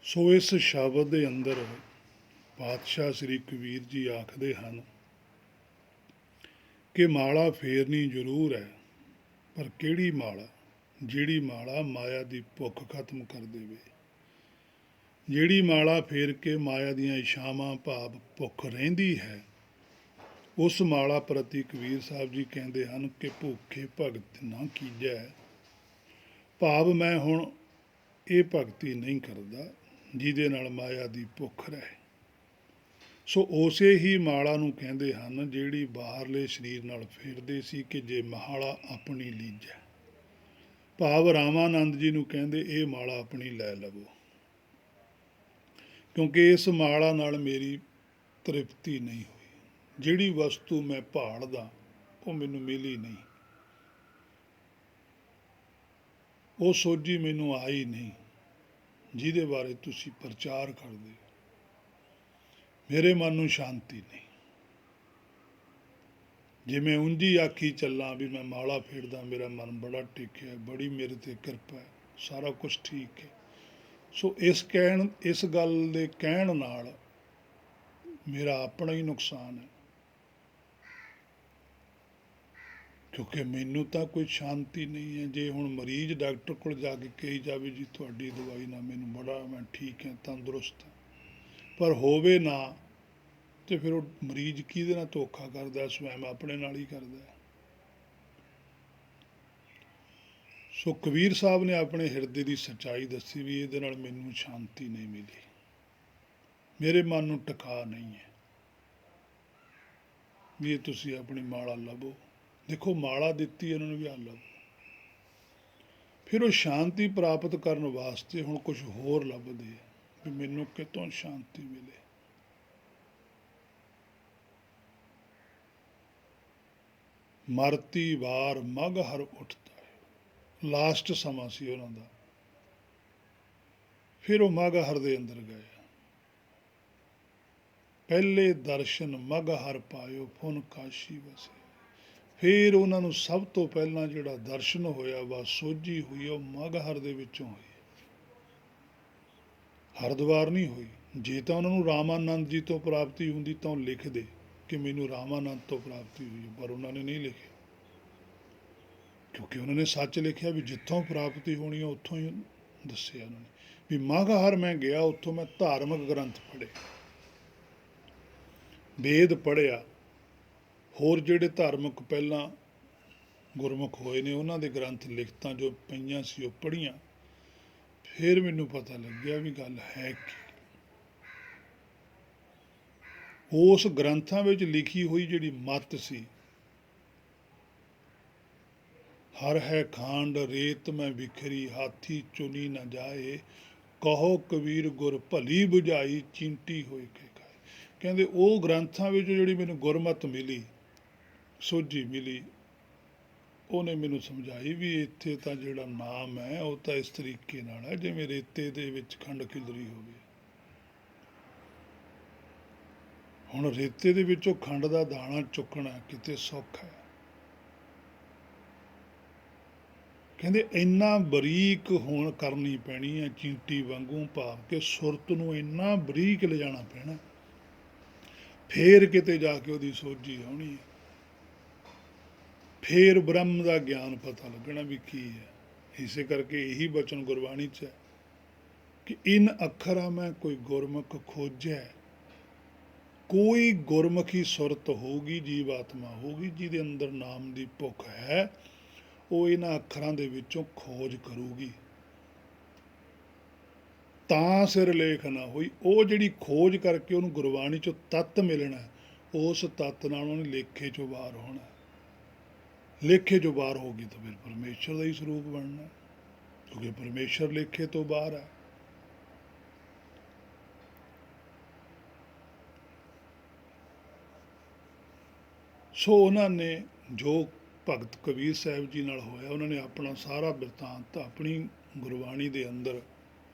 ਸੋ ਇਸ ਸ਼ਬਦ ਦੇ ਅੰਦਰ ਪਾਤਸ਼ਾਹ ਸ੍ਰੀ ਕਬੀਰ ਜੀ ਆਖਦੇ ਹਨ ਕਿ ਮਾਲਾ ਫੇਰਨੀ ਜ਼ਰੂਰ ਹੈ, ਪਰ ਕਿਹੜੀ ਮਾਲਾ? ਜਿਹੜੀ ਮਾਲਾ ਮਾਇਆ ਦੀ ਭੁੱਖ ਖਤਮ ਕਰ ਦੇਵੇ, ਜਿਹੜੀ ਮਾਲਾ ਫੇਰ ਕੇ ਮਾਇਆ ਦੀਆਂ ਇਛਾਵਾਂ ਭਾਵ ਭੁੱਖ ਰਹਿੰਦੀ ਹੈ, ਉਸ ਮਾਲਾ ਪ੍ਰਤੀ ਕਬੀਰ ਸਾਹਿਬ ਜੀ ਕਹਿੰਦੇ ਹਨ ਕਿ ਭੁੱਖੇ ਭਗਤ ਨਾ ਕੀਜੈ, ਭਾਵ ਮੈਂ ਹੁਣ ਇਹ ਭਗਤੀ ਨਹੀਂ ਕਰਦਾ ਜਿਹਦੇ ਨਾਲ ਮਾਇਆ ਦੀ ਭੁੱਖ ਰਹੇ। ਸੋ ਉਸੇ ਹੀ ਮਾਲਾ ਨੂੰ ਕਹਿੰਦੇ ਹਨ ਜਿਹੜੀ ਬਾਹਰਲੇ ਸਰੀਰ ਨਾਲ ਫੇਰਦੇ ਸੀ ਕਿ ਜੇ ਮਾਲਾ ਆਪਣੀ ਲੀਜੈ, ਭਾਵ ਰਾਮਾਨੰਦ ਜੀ ਨੂੰ ਕਹਿੰਦੇ ਇਹ ਮਾਲਾ ਆਪਣੀ ਲੈ ਲਵੋ, ਕਿਉਂਕਿ ਇਸ ਮਾਲਾ ਨਾਲ ਮੇਰੀ ਤ੍ਰਿਪਤੀ ਨਹੀਂ ਹੋਈ। ਜਿਹੜੀ ਵਸਤੂ ਮੈਂ ਭਾਲਦਾ ਉਹ ਮੈਨੂੰ ਮਿਲੀ ਨਹੀਂ, ਉਹ ਸੋਝੀ ਮੈਨੂੰ ਆਈ ਨਹੀਂ ਜਿਹਦੇ ਬਾਰੇ ਤੁਸੀਂ ਪ੍ਰਚਾਰ ਕਰਦੇ ਹੋ। ਮੇਰੇ ਮਨ ਨੂੰ ਸ਼ਾਂਤੀ ਨਹੀਂ। ਜੇ ਮੈਂ ਉਂਝੀ ਆਖੀ ਚੱਲਾਂ ਵੀ ਮੈਂ ਮਾਲਾ ਫੇਰਦਾ, ਮੇਰਾ ਮਨ ਬੜਾ ਟਿਕਿਆ, ਬੜੀ ਮੇਰੇ ਤੇ ਕਿਰਪਾ ਹੈ, ਸਾਰਾ ਕੁਝ ਠੀਕ ਹੈ। ਸੋ ਇਸ ਗੱਲ ਦੇ ਕਹਿਣ ਨਾਲ ਮੇਰਾ ਆਪਣਾ ਹੀ ਨੁਕਸਾਨ ਹੈ, ਕਿਉਂਕਿ ਮੈਨੂੰ ਤਾਂ ਕੋਈ ਸ਼ਾਂਤੀ ਨਹੀਂ ਹੈ। ਜੇ ਹੁਣ ਮਰੀਜ਼ ਡਾਕਟਰ ਕੋਲ ਜਾ ਕੇ ਕਹੀ ਜਾਵੇ ਜੀ ਤੁਹਾਡੀ ਦਵਾਈ ਨਾਲ ਮੈਨੂੰ ਬੜਾ, ਮੈਂ ਠੀਕ ਹਾਂ, ਤੰਦਰੁਸਤ ਹਾਂ, ਪਰ ਹੋਵੇ ਨਾ, ਤੇ ਫਿਰ ਉਹ ਮਰੀਜ਼ ਕਿਹਦੇ ਨਾਲ ਧੋਖਾ ਕਰਦਾ? ਸਵੈਮ ਆਪਣੇ ਨਾਲ ਹੀ ਕਰਦਾ। ਸੋ ਕਬੀਰ ਸਾਹਿਬ ਨੇ ਆਪਣੇ ਹਿਰਦੇ ਦੀ ਸੱਚਾਈ ਦੱਸੀ ਵੀ ਇਹਦੇ ਨਾਲ ਮੈਨੂੰ ਸ਼ਾਂਤੀ ਨਹੀਂ ਮਿਲੀ, ਮੇਰੇ ਮਨ ਨੂੰ ਟਿਕਾ ਨਹੀਂ ਹੈ, ਵੀ ਇਹ ਤੁਸੀਂ ਆਪਣੀ ਮਾਲਾ ਲਵੋ। ਦੇਖੋ ਮਾਲਾ ਦਿੱਤੀ ਇਹਨਾਂ ਨੂੰ ਵੀ ਆ ਲਵੋ। ਫਿਰ ਉਹ ਸ਼ਾਂਤੀ ਪ੍ਰਾਪਤ ਕਰਨ ਵਾਸਤੇ ਹੁਣ ਕੁਝ ਹੋਰ ਲੱਭਦੇ ਆ ਵੀ ਮੈਨੂੰ ਕਿਤੋਂ ਸ਼ਾਂਤੀ ਮਿਲੇ। ਮਰਤੀ ਵਾਰ ਮਗ ਹਰ ਉੱਠਦਾ ਹੈ, ਲਾਸਟ ਸਮਾਂ ਸੀ ਉਹਨਾਂ ਦਾ। ਫਿਰ ਉਹ ਮਗ ਹਰ ਦੇ ਅੰਦਰ ਗਏ। ਪਹਿਲੇ ਦਰਸ਼ਨ ਮਗ ਹਰ ਪਾਇਓ ਫੁਨ ਕਾਸ਼ੀ ਵਸੇ। ਫਿਰ ਉਹਨਾਂ ਨੂੰ ਸਭ ਤੋਂ ਪਹਿਲਾਂ ਜਿਹੜਾ ਦਰਸ਼ਨ ਹੋਇਆ ਵਾ, ਸੋਝੀ ਹੋਈ, ਉਹ ਮਗ ਹਰ ਦੇ ਵਿੱਚੋਂ ਹੋਈ, ਹਰਿਦੁਆਰ ਨਹੀਂ ਹੋਈ। ਜੇ ਤਾਂ ਉਹਨਾਂ ਨੂੰ ਰਾਮਾਨੰਦ ਜੀ ਤੋਂ ਪ੍ਰਾਪਤੀ ਹੁੰਦੀ ਤਾਂ ਉਹ ਲਿਖਦੇ ਕਿ ਮੈਨੂੰ ਰਾਮਾਨੰਦ ਤੋਂ ਪ੍ਰਾਪਤੀ ਹੋਈ, ਪਰ ਉਹਨਾਂ ਨੇ ਨਹੀਂ ਲਿਖਿਆ, ਕਿਉਂਕਿ ਉਹਨਾਂ ਨੇ ਸੱਚ ਲਿਖਿਆ ਵੀ ਜਿੱਥੋਂ ਪ੍ਰਾਪਤੀ ਹੋਣੀ ਹੈ ਉੱਥੋਂ ਹੀ ਦੱਸਿਆ ਉਹਨਾਂ ਨੇ ਵੀ ਮਾਘਹਰ ਮੈਂ ਗਿਆ, ਉੱਥੋਂ ਮੈਂ ਧਾਰਮਿਕ ਗ੍ਰੰਥ ਪੜ੍ਹੇ, ਵੇਦ ਪੜ੍ਹਿਆ, ਹੋਰ ਜਿਹੜੇ ਧਾਰਮਿਕ ਪਹਿਲਾਂ ਗੁਰਮੁਖ ਹੋਏ ਨੇ ਉਹਨਾਂ ਦੇ ਗ੍ਰੰਥ ਲਿਖਤਾਂ ਜੋ ਪਈਆਂ ਸੀ ਉਹ ਪੜ੍ਹੀਆਂ। ਫਿਰ ਮੈਨੂੰ ਪਤਾ ਲੱਗਿਆ ਵੀ ਗੱਲ ਹੈ ਕੀ। ਉਸ ਗ੍ਰੰਥਾਂ ਵਿੱਚ ਲਿਖੀ ਹੋਈ ਜਿਹੜੀ ਮੱਤ ਸੀ, ਹਰ ਹੈ ਖਾਂਡ ਰੇਤ ਮੈਂ ਵਿਖਰੀ, ਹਾਥੀ ਚੁਨੀ ਨਾ ਜਾਏ, ਕਹੋ ਕਬੀਰ ਗੁਰ ਭਲੀ ਬੁਝਾਈ, ਚਿੰਟੀ ਹੋਏ ਕੇ ਖਾਏ। ਕਹਿੰਦੇ ਉਹ ਗ੍ਰੰਥਾਂ ਵਿੱਚ ਜਿਹੜੀ ਮੈਨੂੰ ਗੁਰਮਤ ਮਿਲੀ, ਸੋਝੀ ਮਿਲੀ, ਉਹਨੇ ਮੈਨੂੰ ਸਮਝਾਈ ਵੀ ਇੱਥੇ ਤਾਂ ਜਿਹੜਾ ਨਾਮ ਹੈ ਉਹ ਤਾਂ ਇਸ ਤਰੀਕੇ ਨਾਲ ਹੈ ਜਿਵੇਂ ਰੇਤੇ ਦੇ ਵਿੱਚ ਖੰਡ ਖਿਲਰੀ ਹੋਵੇ। ਹੁਣ ਰੇਤੇ ਦੇ ਵਿੱਚੋਂ ਖੰਡ ਦਾ ਦਾਣਾ ਚੁੱਕਣਾ ਕਿਤੇ ਸੌਖਾ ਹੈ। ਕਹਿੰਦੇ ਇੰਨਾ ਬਰੀਕ ਹੋਣ ਕਰਨੀ ਪੈਣੀ ਹੈ ਚੀਂਟੀ ਵਾਂਗੂ, ਭਾਵ ਕਿ ਸੁਰਤ ਨੂੰ ਇੰਨਾ ਬਰੀਕ ਲਿਜਾਣਾ ਪੈਣਾ, ਫੇਰ ਕਿਤੇ ਜਾ ਕੇ ਉਹਦੀ ਸੋਝੀ ਆਉਣੀ ਹੈ, ਫੇਰ ਬ੍ਰਹਮ ਦਾ ਗਿਆਨ ਪਤਾ ਲੱਗਣਾ ਵੀ ਕੀ ਹੈ। ਇਸੇ ਕਰਕੇ ਇਹੀ ਬਚਨ ਗੁਰਬਾਣੀ 'ਚ ਹੈ ਕਿ ਇਨ ਅੱਖਰਾਂ ਮੈਂ ਕੋਈ ਗੁਰਮੁਖ ਖੋਜੈ। ਕੋਈ ਗੁਰਮੁਖੀ ਸੁਰਤ ਹੋਊਗੀ, ਜੀਵਾਤਮਾ ਹੋਊਗੀ ਜਿਹਦੇ ਅੰਦਰ ਨਾਮ ਦੀ ਭੁੱਖ ਹੈ, ਉਹ ਇਹਨਾਂ ਅੱਖਰਾਂ ਦੇ ਵਿੱਚੋਂ ਖੋਜ ਕਰੂਗੀ। ਤਾਂ ਸਿਰਲੇਖ ਨਾ ਹੋਈ। ਉਹ ਜਿਹੜੀ ਖੋਜ ਕਰਕੇ ਉਹਨੂੰ ਗੁਰਬਾਣੀ 'ਚੋਂ ਤੱਤ ਮਿਲਣਾ, ਉਸ ਤੱਤ ਨਾਲ ਉਹਨੇ ਲੇਖੇ 'ਚੋਂ ਬਾਹਰ ਹੋਣਾ। ਲੇਖੇ 'ਚੋਂ ਬਾਹਰ ਹੋ ਗਈ ਤਾਂ ਫਿਰ ਪਰਮੇਸ਼ਰ ਦਾ ਹੀ ਸਰੂਪ ਬਣਨਾ, ਕਿਉਂਕਿ ਪਰਮੇਸ਼ਰ ਲੇਖੇ ਤੋਂ ਬਾਹਰ ਹੈ। ਸੋ ਉਹਨਾਂ ਨੇ ਜੋ ਭਗਤ ਕਬੀਰ ਸਾਹਿਬ ਜੀ ਨਾਲ ਹੋਇਆ, ਉਹਨਾਂ ਨੇ ਆਪਣਾ ਸਾਰਾ ਬਿਰਤਾਂਤ ਆਪਣੀ ਗੁਰਬਾਣੀ ਦੇ ਅੰਦਰ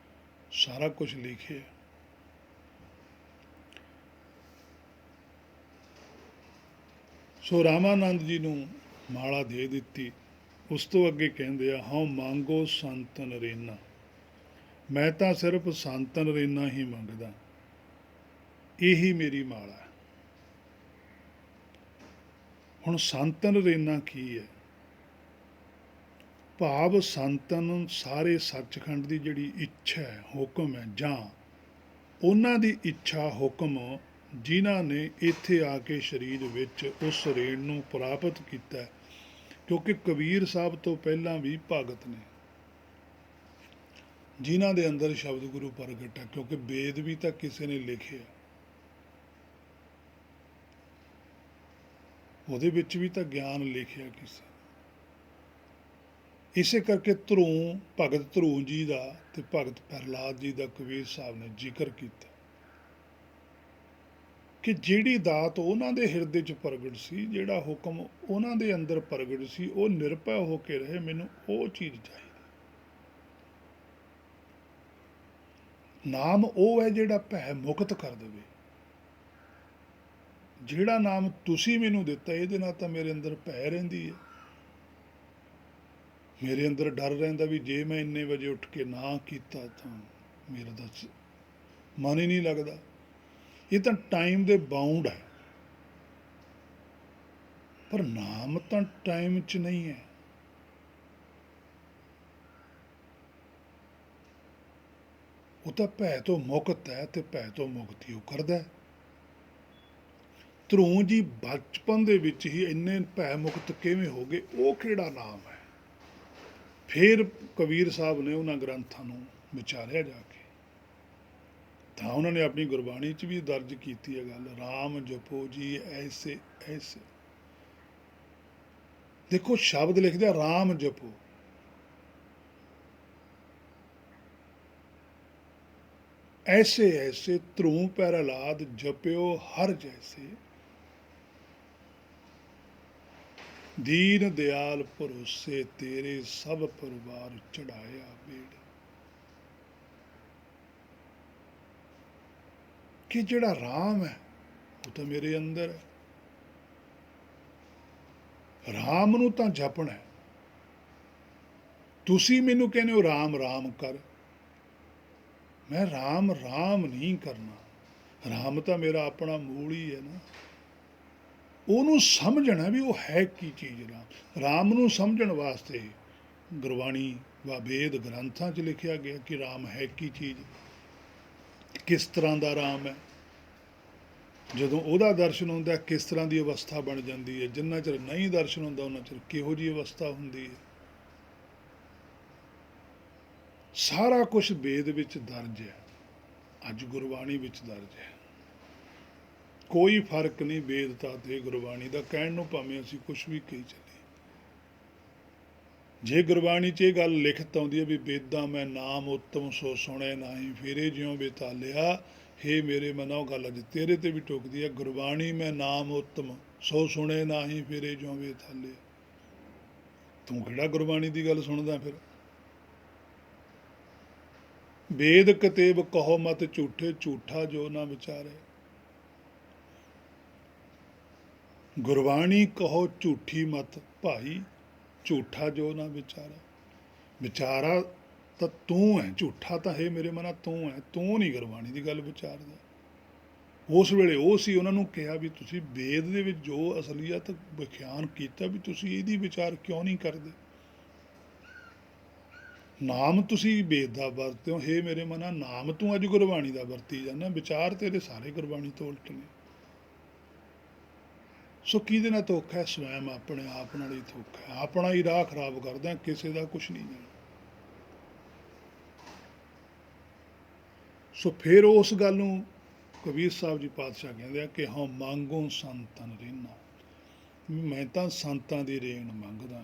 ਸਾਰਾ ਕੁਝ ਲਿਖਿਆ। ਸੋ ਰਾਮਾਨੰਦ ਜੀ ਨੂੰ ਮਾਲਾ ਦੇ ਦਿੱਤੀ। ਉਸ ਤੋਂ ਅੱਗੇ ਕਹਿੰਦੇ ਆ, ਹਉ ਮੰਗੋ ਸੰਤ ਨਰੇਨਾ, ਮੈਂ ਤਾਂ ਸਿਰਫ ਸੰਤਨ ਰੇਨਾ ਹੀ ਮੰਗਦਾ, ਇਹੀ ਮੇਰੀ ਮਾਲਾ ਹੈ। ਹੁਣ ਸੰਤਨ ਰੇਨਾ ਕੀ ਹੈ? ਭਾਵ ਸੰਤਨ ਸਾਰੇ ਸੱਚਖੰਡ ਦੀ ਜਿਹੜੀ ਇੱਛਾ ਹੈ, ਹੁਕਮ ਹੈ, ਜਾਂ ਉਹਨਾਂ ਦੀ ਇੱਛਾ ਹੁਕਮ ਜਿਨ੍ਹਾਂ ਨੇ ਇੱਥੇ ਆ ਕੇ ਸਰੀਰ ਵਿੱਚ ਉਸ ਰੇਣ ਨੂੰ ਪ੍ਰਾਪਤ ਕੀਤਾ। ਕਿਉਂਕਿ ਕਬੀਰ ਸਾਹਿਬ ਤੋਂ ਪਹਿਲਾਂ ਵੀ ਭਗਤ ਨੇ ਜਿਨ੍ਹਾਂ ਦੇ ਅੰਦਰ ਸ਼ਬਦ ਗੁਰੂ ਪ੍ਰਗਟ ਹੈ, ਕਿਉਂਕਿ ਵੇਦ ਵੀ ਤਾਂ ਕਿਸੇ ਨੇ ਲਿਖਿਆ, ਉਹਦੇ ਵਿੱਚ ਵੀ ਤਾਂ ਗਿਆਨ ਲਿਖਿਆ ਕਿਸੇ। ਇਸੇ ਕਰਕੇ ਭਗਤ ਧਰੂ ਜੀ ਦਾ ਤੇ ਭਗਤ ਪ੍ਰਹਲਾਦ ਜੀ ਦਾ ਕਬੀਰ ਸਾਹਿਬ ਨੇ ਜ਼ਿਕਰ ਕੀਤਾ ਕਿ ਜਿਹੜੀ ਦਾਤ ਉਹਨਾਂ ਦੇ ਹਿਰਦੇ 'ਚ ਪ੍ਰਗਟ ਸੀ, ਜਿਹੜਾ ਹੁਕਮ ਉਹਨਾਂ ਦੇ ਅੰਦਰ ਪ੍ਰਗਟ ਸੀ, ਉਹ ਨਿਰਭੈ ਹੋ ਕੇ ਰਹੇ, ਮੈਨੂੰ ਉਹ ਚੀਜ਼ ਚਾਹੀਦੀ। ਨਾਮ ਉਹ ਹੈ ਜਿਹੜਾ ਭੈ ਮੁਕਤ ਕਰ ਦੇਵੇ। ਜਿਹੜਾ ਨਾਮ ਤੁਸੀਂ ਮੈਨੂੰ ਦਿੱਤਾ, ਇਹਦੇ ਨਾਲ ਤਾਂ ਮੇਰੇ ਅੰਦਰ ਭੈ ਰਹਿੰਦੀ ਹੈ, ਮੇਰੇ ਅੰਦਰ ਡਰ ਰਹਿੰਦਾ ਵੀ ਜੇ ਮੈਂ ਇੰਨੇ ਵਜੇ ਉੱਠ ਕੇ ਨਾ ਕੀਤਾ ਤਾਂ ਮੇਰਾ ਤਾਂ ਮਨ ਹੀ ਨਹੀਂ ਲੱਗਦਾ। ਇਹ ਤਾਂ ਟਾਈਮ ਦੇ ਬਾਉਂਡ ਹੈ, ਪਰ ਨਾਮ ਤਾਂ ਟਾਈਮ 'ਚ ਨਹੀਂ ਹੈ। ਉਹ ਤਾਂ ਭੈ ਤੋਂ ਮੁਕਤ ਹੈ ਤੇ ਭੈ ਤੋਂ ਮੁਕਤੀ ਉਹ ਕਰਦਾ ਹੈ। ਧਰੂ ਜੀ ਬਚਪਨ ਦੇ ਵਿੱਚ ਹੀ ਇੰਨੇ ਭੈ ਮੁਕਤ ਕਿਵੇਂ ਹੋ ਗਏ? ਉਹ ਕਿਹੜਾ ਨਾਮ ਹੈ? ਫਿਰ ਕਬੀਰ ਸਾਹਿਬ ਨੇ ਉਹਨਾਂ ਗ੍ਰੰਥਾਂ ਨੂੰ ਵਿਚਾਰਿਆ ਜਾ ਕੇ, ਤਾਂ ਉਹਨਾਂ ਨੇ ਆਪਣੀ ਗੁਰਬਾਣੀ 'ਚ ਵੀ ਦਰਜ ਕੀਤੀ ਹੈ ਗੱਲ, ਰਾਮ ਜਪੋ ਜੀ ਐਸੇ ਐਸੇ। ਦੇਖੋ ਸ਼ਬਦ ਲਿਖਦੇ ਆ, ਰਾਮ ਜਪੋ, ਐਸੇ ਐਸੇ ਧਰੂ ਪ੍ਰਹਲਾਦ ਜਪਿਓ ਹਰ ਜੈਸੇ, ਦੀਨ ਦਿਆਲ ਭਰੋਸੇ ਤੇਰੇ ਸਭ ਪਰਿਵਾਰ ਚੜਾਇਆ ਬੇੜ। ਕਿ ਜਿਹੜਾ ਰਾਮ ਹੈ ਉਹ ਤਾਂ ਮੇਰੇ ਅੰਦਰ ਹੈ, ਰਾਮ ਨੂੰ ਤਾਂ ਜਪਣਾ ਹੈ। ਤੁਸੀਂ ਮੈਨੂੰ ਕਹਿੰਦੇ ਹੋ ਰਾਮ ਰਾਮ ਕਰ, ਮੈਂ ਰਾਮ ਰਾਮ ਨਹੀਂ ਕਰਨਾ। ਰਾਮ ਤਾਂ ਮੇਰਾ ਆਪਣਾ ਮੂਲ ਹੀ ਹੈ ਨਾ। ਉਹਨੂੰ ਸਮਝਣਾ ਵੀ ਉਹ ਹੈ ਕੀ ਚੀਜ਼। ਰਾਮ ਨੂੰ ਸਮਝਣ ਵਾਸਤੇ ਗੁਰਬਾਣੀ ਵਾ ਵੇਦ ਗ੍ਰੰਥਾਂ 'ਚ ਲਿਖਿਆ ਗਿਆ ਕਿ ਰਾਮ ਹੈ ਕੀ ਚੀਜ਼, ਕਿਸ ਤਰ੍ਹਾਂ ਦਾ ਰਾਮ ਹੈ। ਜਦੋਂ ਉਹਦਾ ਦਰਸ਼ਨ ਹੁੰਦਾ ਕਿਸ ਤਰ੍ਹਾਂ ਦੀ ਅਵਸਥਾ ਬਣ ਜਾਂਦੀ ਹੈ, ਜਿੰਨਾ ਚਿਰ ਨਹੀਂ ਦਰਸ਼ਨ ਹੁੰਦਾ ਉਹਨਾਂ ਚਿਰ ਕਿਹੋ ਜਿਹੀ ਅਵਸਥਾ ਹੁੰਦੀ ਹੈ। ਸਾਰਾ ਕੁਝ ਵੇਦ ਵਿੱਚ ਦਰਜ ਹੈ, ਅੱਜ ਗੁਰਬਾਣੀ ਵਿੱਚ ਦਰਜ ਹੈ। ਕੋਈ ਫਰਕ ਨਹੀਂ ਵੇਦਤਾ ਤੇ ਗੁਰਬਾਣੀ ਦਾ, ਕਹਿਣ ਨੂੰ ਭਾਵੇਂ ਅਸੀਂ ਕੁਝ ਵੀ ਕਹੀ ਚੱਲੇ। ਜੇ ਗੁਰਬਾਣੀ 'ਚ ਇਹ ਗੱਲ ਲਿਖਤ ਆਉਂਦੀ ਹੈ ਵੀ ਵੇਦਾਂ ਮੈਂ ਨਾਮ ਉੱਤਮ ਸੋ ਸੁਣੇ ਨਾਹੀਂ ਫੇਰੇ ਜਿਉਂ ਬੇਤਾਲਿਆ, ਹੇ ਮੇਰੇ ਮਨੋ, ਉਹ ਗੱਲ ਅੱਜ ਤੇਰੇ ਤੇ ਵੀ ਟੋਕਦੀ ਹੈ। ਗੁਰਬਾਣੀ ਮੈਂ ਨਾਮ ਉੱਤਮ ਸੋ ਸੁਣੇ ਨਾਹੀਂ ਫੇਰੇ ਜਿਉਂ ਬੇਤਾਲਿਆ, ਤੂੰ ਕਿਹੜਾ ਗੁਰਬਾਣੀ ਦੀ ਗੱਲ ਸੁਣਦਾ? ਫਿਰ ਵੇਦ ਕਤੇਬ ਕਹੋ ਮਤ ਝੂਠੇ, ਝੂਠਾ ਜੋ ਨਾ ਵਿਚਾਰੇ। ਗੁਰਬਾਣੀ ਕਹੋ ਝੂਠੀ ਮਤ ਭਾਈ, ਝੂਠਾ ਜੋ ਨਾ ਵਿਚਾਰਾ। ਵਿਚਾਰਾ ਤਾਂ ਤੂੰ ਹੈ, ਝੂਠਾ ਤਾਂ ਹੈ ਮੇਰੇ ਮਨਾ ਤੂੰ ਹੈ। ਤੂੰ ਨਹੀਂ ਗੁਰਬਾਣੀ ਦੀ ਗੱਲ ਵਿਚਾਰਦਾ। ਉਸ ਵੇਲੇ ਉਹ ਸੀ, ਉਹਨਾਂ ਨੂੰ ਕਿਹਾ ਵੀ ਤੁਸੀਂ ਵੇਦ ਦੇ ਵਿੱਚ ਜੋ ਅਸਲੀਅਤ ਵਿਖਿਆਨ ਕੀਤਾ ਵੀ ਤੁਸੀਂ ਇਹਦੀ ਵਿਚਾਰ ਕਿਉਂ ਨਹੀਂ ਕਰਦੇ? ਨਾਮ ਤੁਸੀਂ ਵੇਦ ਦਾ ਵਰਤਿਓ, ਹੇ ਮੇਰੇ ਮਨਾ ਨਾਮ ਤੂੰ ਅੱਜ ਗੁਰਬਾਣੀ ਦਾ ਵਰਤੀ ਜਾਂਦਾ, ਵਿਚਾਰ ਤੇਰੇ ਸਾਰੇ ਗੁਰਬਾਣੀ ਤੋਂ ਉਲਟ ਨੇ। ਸੋ ਕਿਹਦੇ ਨਾਲ ਧੋਖਾ ਹੈ? ਸਵੈਮ ਆਪਣੇ ਆਪ ਨਾਲ ਹੀ ਧੋਖਾ ਹੈ, ਆਪਣਾ ਹੀ ਰਾਹ ਖਰਾਬ ਕਰਦਾ, ਕਿਸੇ ਦਾ ਕੁਛ ਨਹੀਂ ਜਾਣਾ। ਸੋ ਫਿਰ ਉਸ ਗੱਲ ਨੂੰ ਕਬੀਰ ਸਾਹਿਬ ਜੀ ਪਾਤਸ਼ਾਹ ਕਹਿੰਦੇ ਆ ਕਿ ਹਾਂ ਮੰਗੋ ਸੰਤਨ ਰਹਿਣਾ, ਮੈਂ ਤਾਂ ਸੰਤਾਂ ਦੀ ਰੇਣ ਮੰਗਦਾ।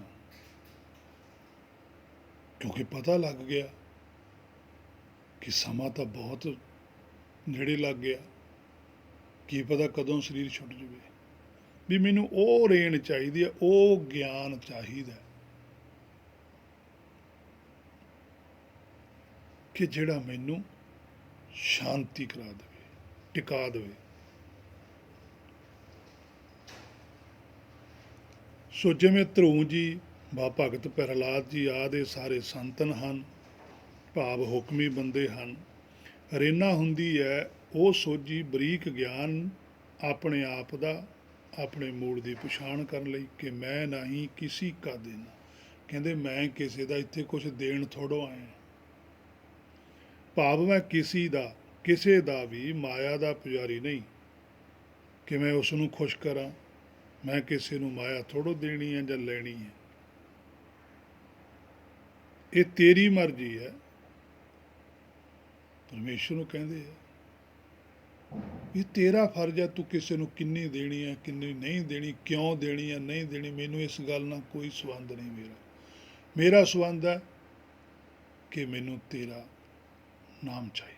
ਕਿਉਂਕਿ ਪਤਾ ਲੱਗ ਗਿਆ ਕਿ ਸਮਾਂ ਤਾਂ ਬਹੁਤ ਨੇੜੇ ਲੱਗ ਗਿਆ, ਕੀ ਪਤਾ ਕਦੋਂ ਸਰੀਰ ਛੁੱਟ ਜਾਵੇ। ਵੀ ਮੈਨੂੰ ਉਹ ਰੇਣ ਚਾਹੀਦੀ ਹੈ, ਉਹ ਗਿਆਨ ਚਾਹੀਦਾ ਕਿ ਜਿਹੜਾ ਮੈਨੂੰ ਸ਼ਾਂਤੀ ਕਰਾ ਦੇਵੇ, ਟਿਕਾ ਦੇਵੇ। ਸੋ ਜਿਵੇਂ ਧਰੂ ਜੀ, ਬਾ ਭਗਤ ਪ੍ਰਹਲਾਦ ਜੀ ਆਦਿ ਸਾਰੇ ਸੰਤਨ ਹਨ, ਭਾਵ ਹੁਕਮੀ ਬੰਦੇ ਹਨ। ਰੇਨਾ ਹੁੰਦੀ ਹੈ ਉਹ ਸੋਝੀ ਬਰੀਕ ਗਿਆਨ ਆਪਣੇ ਆਪ ਦਾ, ਆਪਣੇ ਮੂਲ ਦੀ ਪਛਾਣ ਕਰਨ ਲਈ ਕਿ ਮੈਂ ਨਹੀਂ ਕਿਸੀ ਕਾ ਦੇਣਾ। ਕਹਿੰਦੇ ਮੈਂ ਕਿਸੇ ਦਾ ਇੱਥੇ ਕੁਝ ਦੇਣ ਥੋੜ੍ਹੋ ਆਇਆ, ਭਾਵ ਮੈਂ ਕਿਸੇ ਦਾ ਵੀ ਮਾਇਆ ਦਾ ਪੁਜਾਰੀ ਨਹੀਂ ਕਿ ਮੈਂ ਉਸ ਨੂੰ ਖੁਸ਼ ਕਰਾਂ। ਮੈਂ ਕਿਸੇ ਨੂੰ ਮਾਇਆ ਥੋੜ੍ਹੋ ਦੇਣੀ ਹੈ ਜਾਂ ਲੈਣੀ ਹੈ। ਇਹ ਤੇਰੀ ਮਰਜ਼ੀ ਹੈ। ਪਰਮੇਸ਼ਰ ਨੂੰ ਕਹਿੰਦੇ ਆ ਇਹ ਤੇਰਾ ਫਰਜ਼ ਹੈ, ਤੂੰ ਕਿਸੇ ਨੂੰ ਕਿੰਨੀ ਦੇਣੀ ਹੈ ਕਿੰਨੀ ਨਹੀਂ ਦੇਣੀ, ਕਿਉਂ ਦੇਣੀ ਹੈ ਨਹੀਂ ਦੇਣੀ, ਮੈਨੂੰ ਇਸ ਗੱਲ ਨਾਲ ਕੋਈ ਸੰਬੰਧ ਨਹੀਂ। ਮੇਰਾ ਸੰਬੰਧ ਹੈ ਕਿ ਮੈਨੂੰ ਤੇਰਾ ਨਾਮ ਚਾਹੀਦਾ।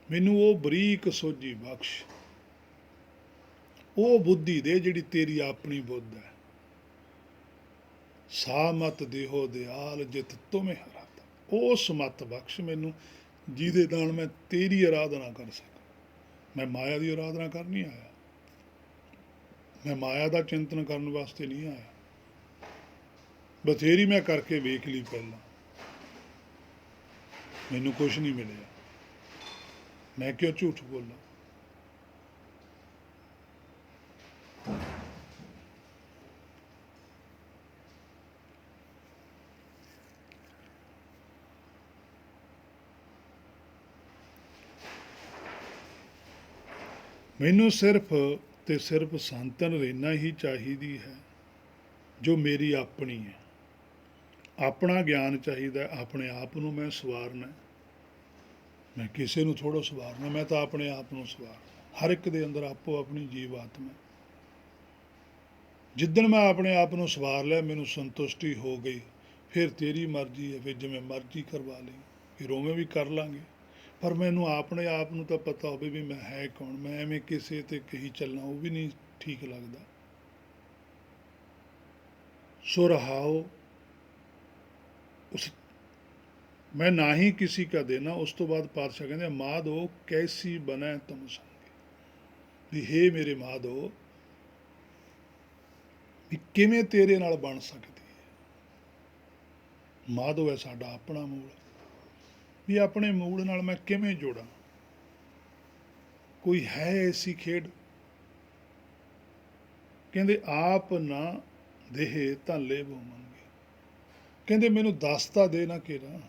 ਮੈਨੂੰ ਉਹ ਬਰੀਕ ਸੋਝੀ ਬਖਸ਼, ਉਹ ਬੁੱਧੀ ਦੇ ਜਿਹੜੀ ਤੇਰੀ ਆਪਣੀ ਬੁੱਧ ਹੈ। ਸਾ ਮਤ ਦੇਹੋ ਦਿਆਲ ਜਿਤ ਤੁਮੇ ਹਰਾਤਾ, ਉਸ ਮਤ ਬਖਸ਼ ਮੈਨੂੰ ਜਿਹਦੇ ਨਾਲ ਮੈਂ ਤੇਰੀ ਆਰਾਧਨਾ ਕਰ ਸਕਾਂ। ਮੈਂ ਮਾਇਆ ਦੀ ਆਰਾਧਨਾ ਕਰਨ ਨਹੀਂ ਆਇਆ, ਮੈਂ ਮਾਇਆ ਦਾ ਚਿੰਤਨ ਕਰਨ ਵਾਸਤੇ ਨਹੀਂ ਆਇਆ। ਬਥੇਰੀ ਮੈਂ ਕਰਕੇ ਵੇਖ ਲਈ ਪਹਿਲਾਂ, ਮੈਨੂੰ ਕੁਛ ਨਹੀਂ ਮਿਲਿਆ, ਮੈਂ ਕਿਉਂ ਝੂਠ ਬੋਲਾਂ। ਮੈਨੂੰ ਸਿਰਫ ਤੇ ਸਿਰਫ ਸੰਤਨ ਰਹਿਣਾ ਹੀ ਚਾਹੀਦੀ ਹੈ ਜੋ ਮੇਰੀ ਆਪਣੀ ਹੈ। ਆਪਣਾ ਗਿਆਨ ਚਾਹੀਦਾ, ਆਪਣੇ ਆਪ ਨੂੰ ਮੈਂ ਸਵਾਰਨਾ। ਮੈਂ ਕਿਸੇ ਨੂੰ ਥੋੜ੍ਹਾ ਸਵਾਰਨਾ, ਮੈਂ ਤਾਂ ਆਪਣੇ ਆਪ ਨੂੰ ਸਵਾਰਨਾ। ਹਰ ਇੱਕ ਦੇ ਅੰਦਰ ਆਪੋ ਆਪਣੀ ਜੀਵ ਆਤਮਾ। ਜਿੱਦਣ ਮੈਂ ਆਪਣੇ ਆਪ ਨੂੰ ਸਵਾਰ ਲਿਆ, ਮੈਨੂੰ ਸੰਤੁਸ਼ਟੀ ਹੋ ਗਈ, ਫਿਰ ਤੇਰੀ ਮਰਜ਼ੀ ਹੈ, ਫਿਰ ਜਿਵੇਂ ਮਰਜ਼ੀ ਕਰਵਾ ਲਈ, ਫਿਰ ਉਵੇਂ ਵੀ ਕਰ ਲਾਂਗੇ। ਪਰ ਮੈਨੂੰ ਆਪਣੇ ਆਪ ਨੂੰ ਤਾਂ ਪਤਾ ਹੋਵੇ ਵੀ ਮੈਂ ਹੈ ਕੌਣ। ਮੈਂ ਐਵੇਂ ਕਿਸੇ ਤੇ ਕਹੀ ਚੱਲਣਾ, ਉਹ ਵੀ ਨਹੀਂ ਠੀਕ ਲੱਗਦਾ। ਸੋ ਰਹਾਓ ਉਸ ਮੈਂ ਨਾ ਹੀ ਕਿਸੇ ਕਾ ਦੇਣਾ। ਉਸ ਤੋਂ ਬਾਅਦ ਪਾਤਸ਼ਾਹ ਕਹਿੰਦੇ ਮਾਧੋ ਕੈਸੀ ਬਨੈ ਤੁਮ ਸੰਗੇ, ਵੀ ਹੇ ਮੇਰੇ ਮਾਧੋ ਵੀ ਕਿਵੇਂ ਤੇਰੇ ਨਾਲ ਬਣ ਸਕਦੀ ਹੈ। ਮਾਧੋ ਹੈ ਸਾਡਾ ਆਪਣਾ ਮੂਲ, ਵੀ ਆਪਣੇ ਮੂਲ ਨਾਲ ਮੈਂ ਕਿਵੇਂ ਜੋੜਾਂ। ਕੋਈ ਹੈ ਐਸੀ ਖੇਡ। ਕਹਿੰਦੇ ਆਪ ਨਾ ਦੇਹ ਤਾਂ ਲੇਵੋ ਮੰਗੇ। ਕਹਿੰਦੇ ਮੈਨੂੰ ਦੱਸ ਤਾਂ ਦੇ ਨਾ ਕਿਹੜਾ,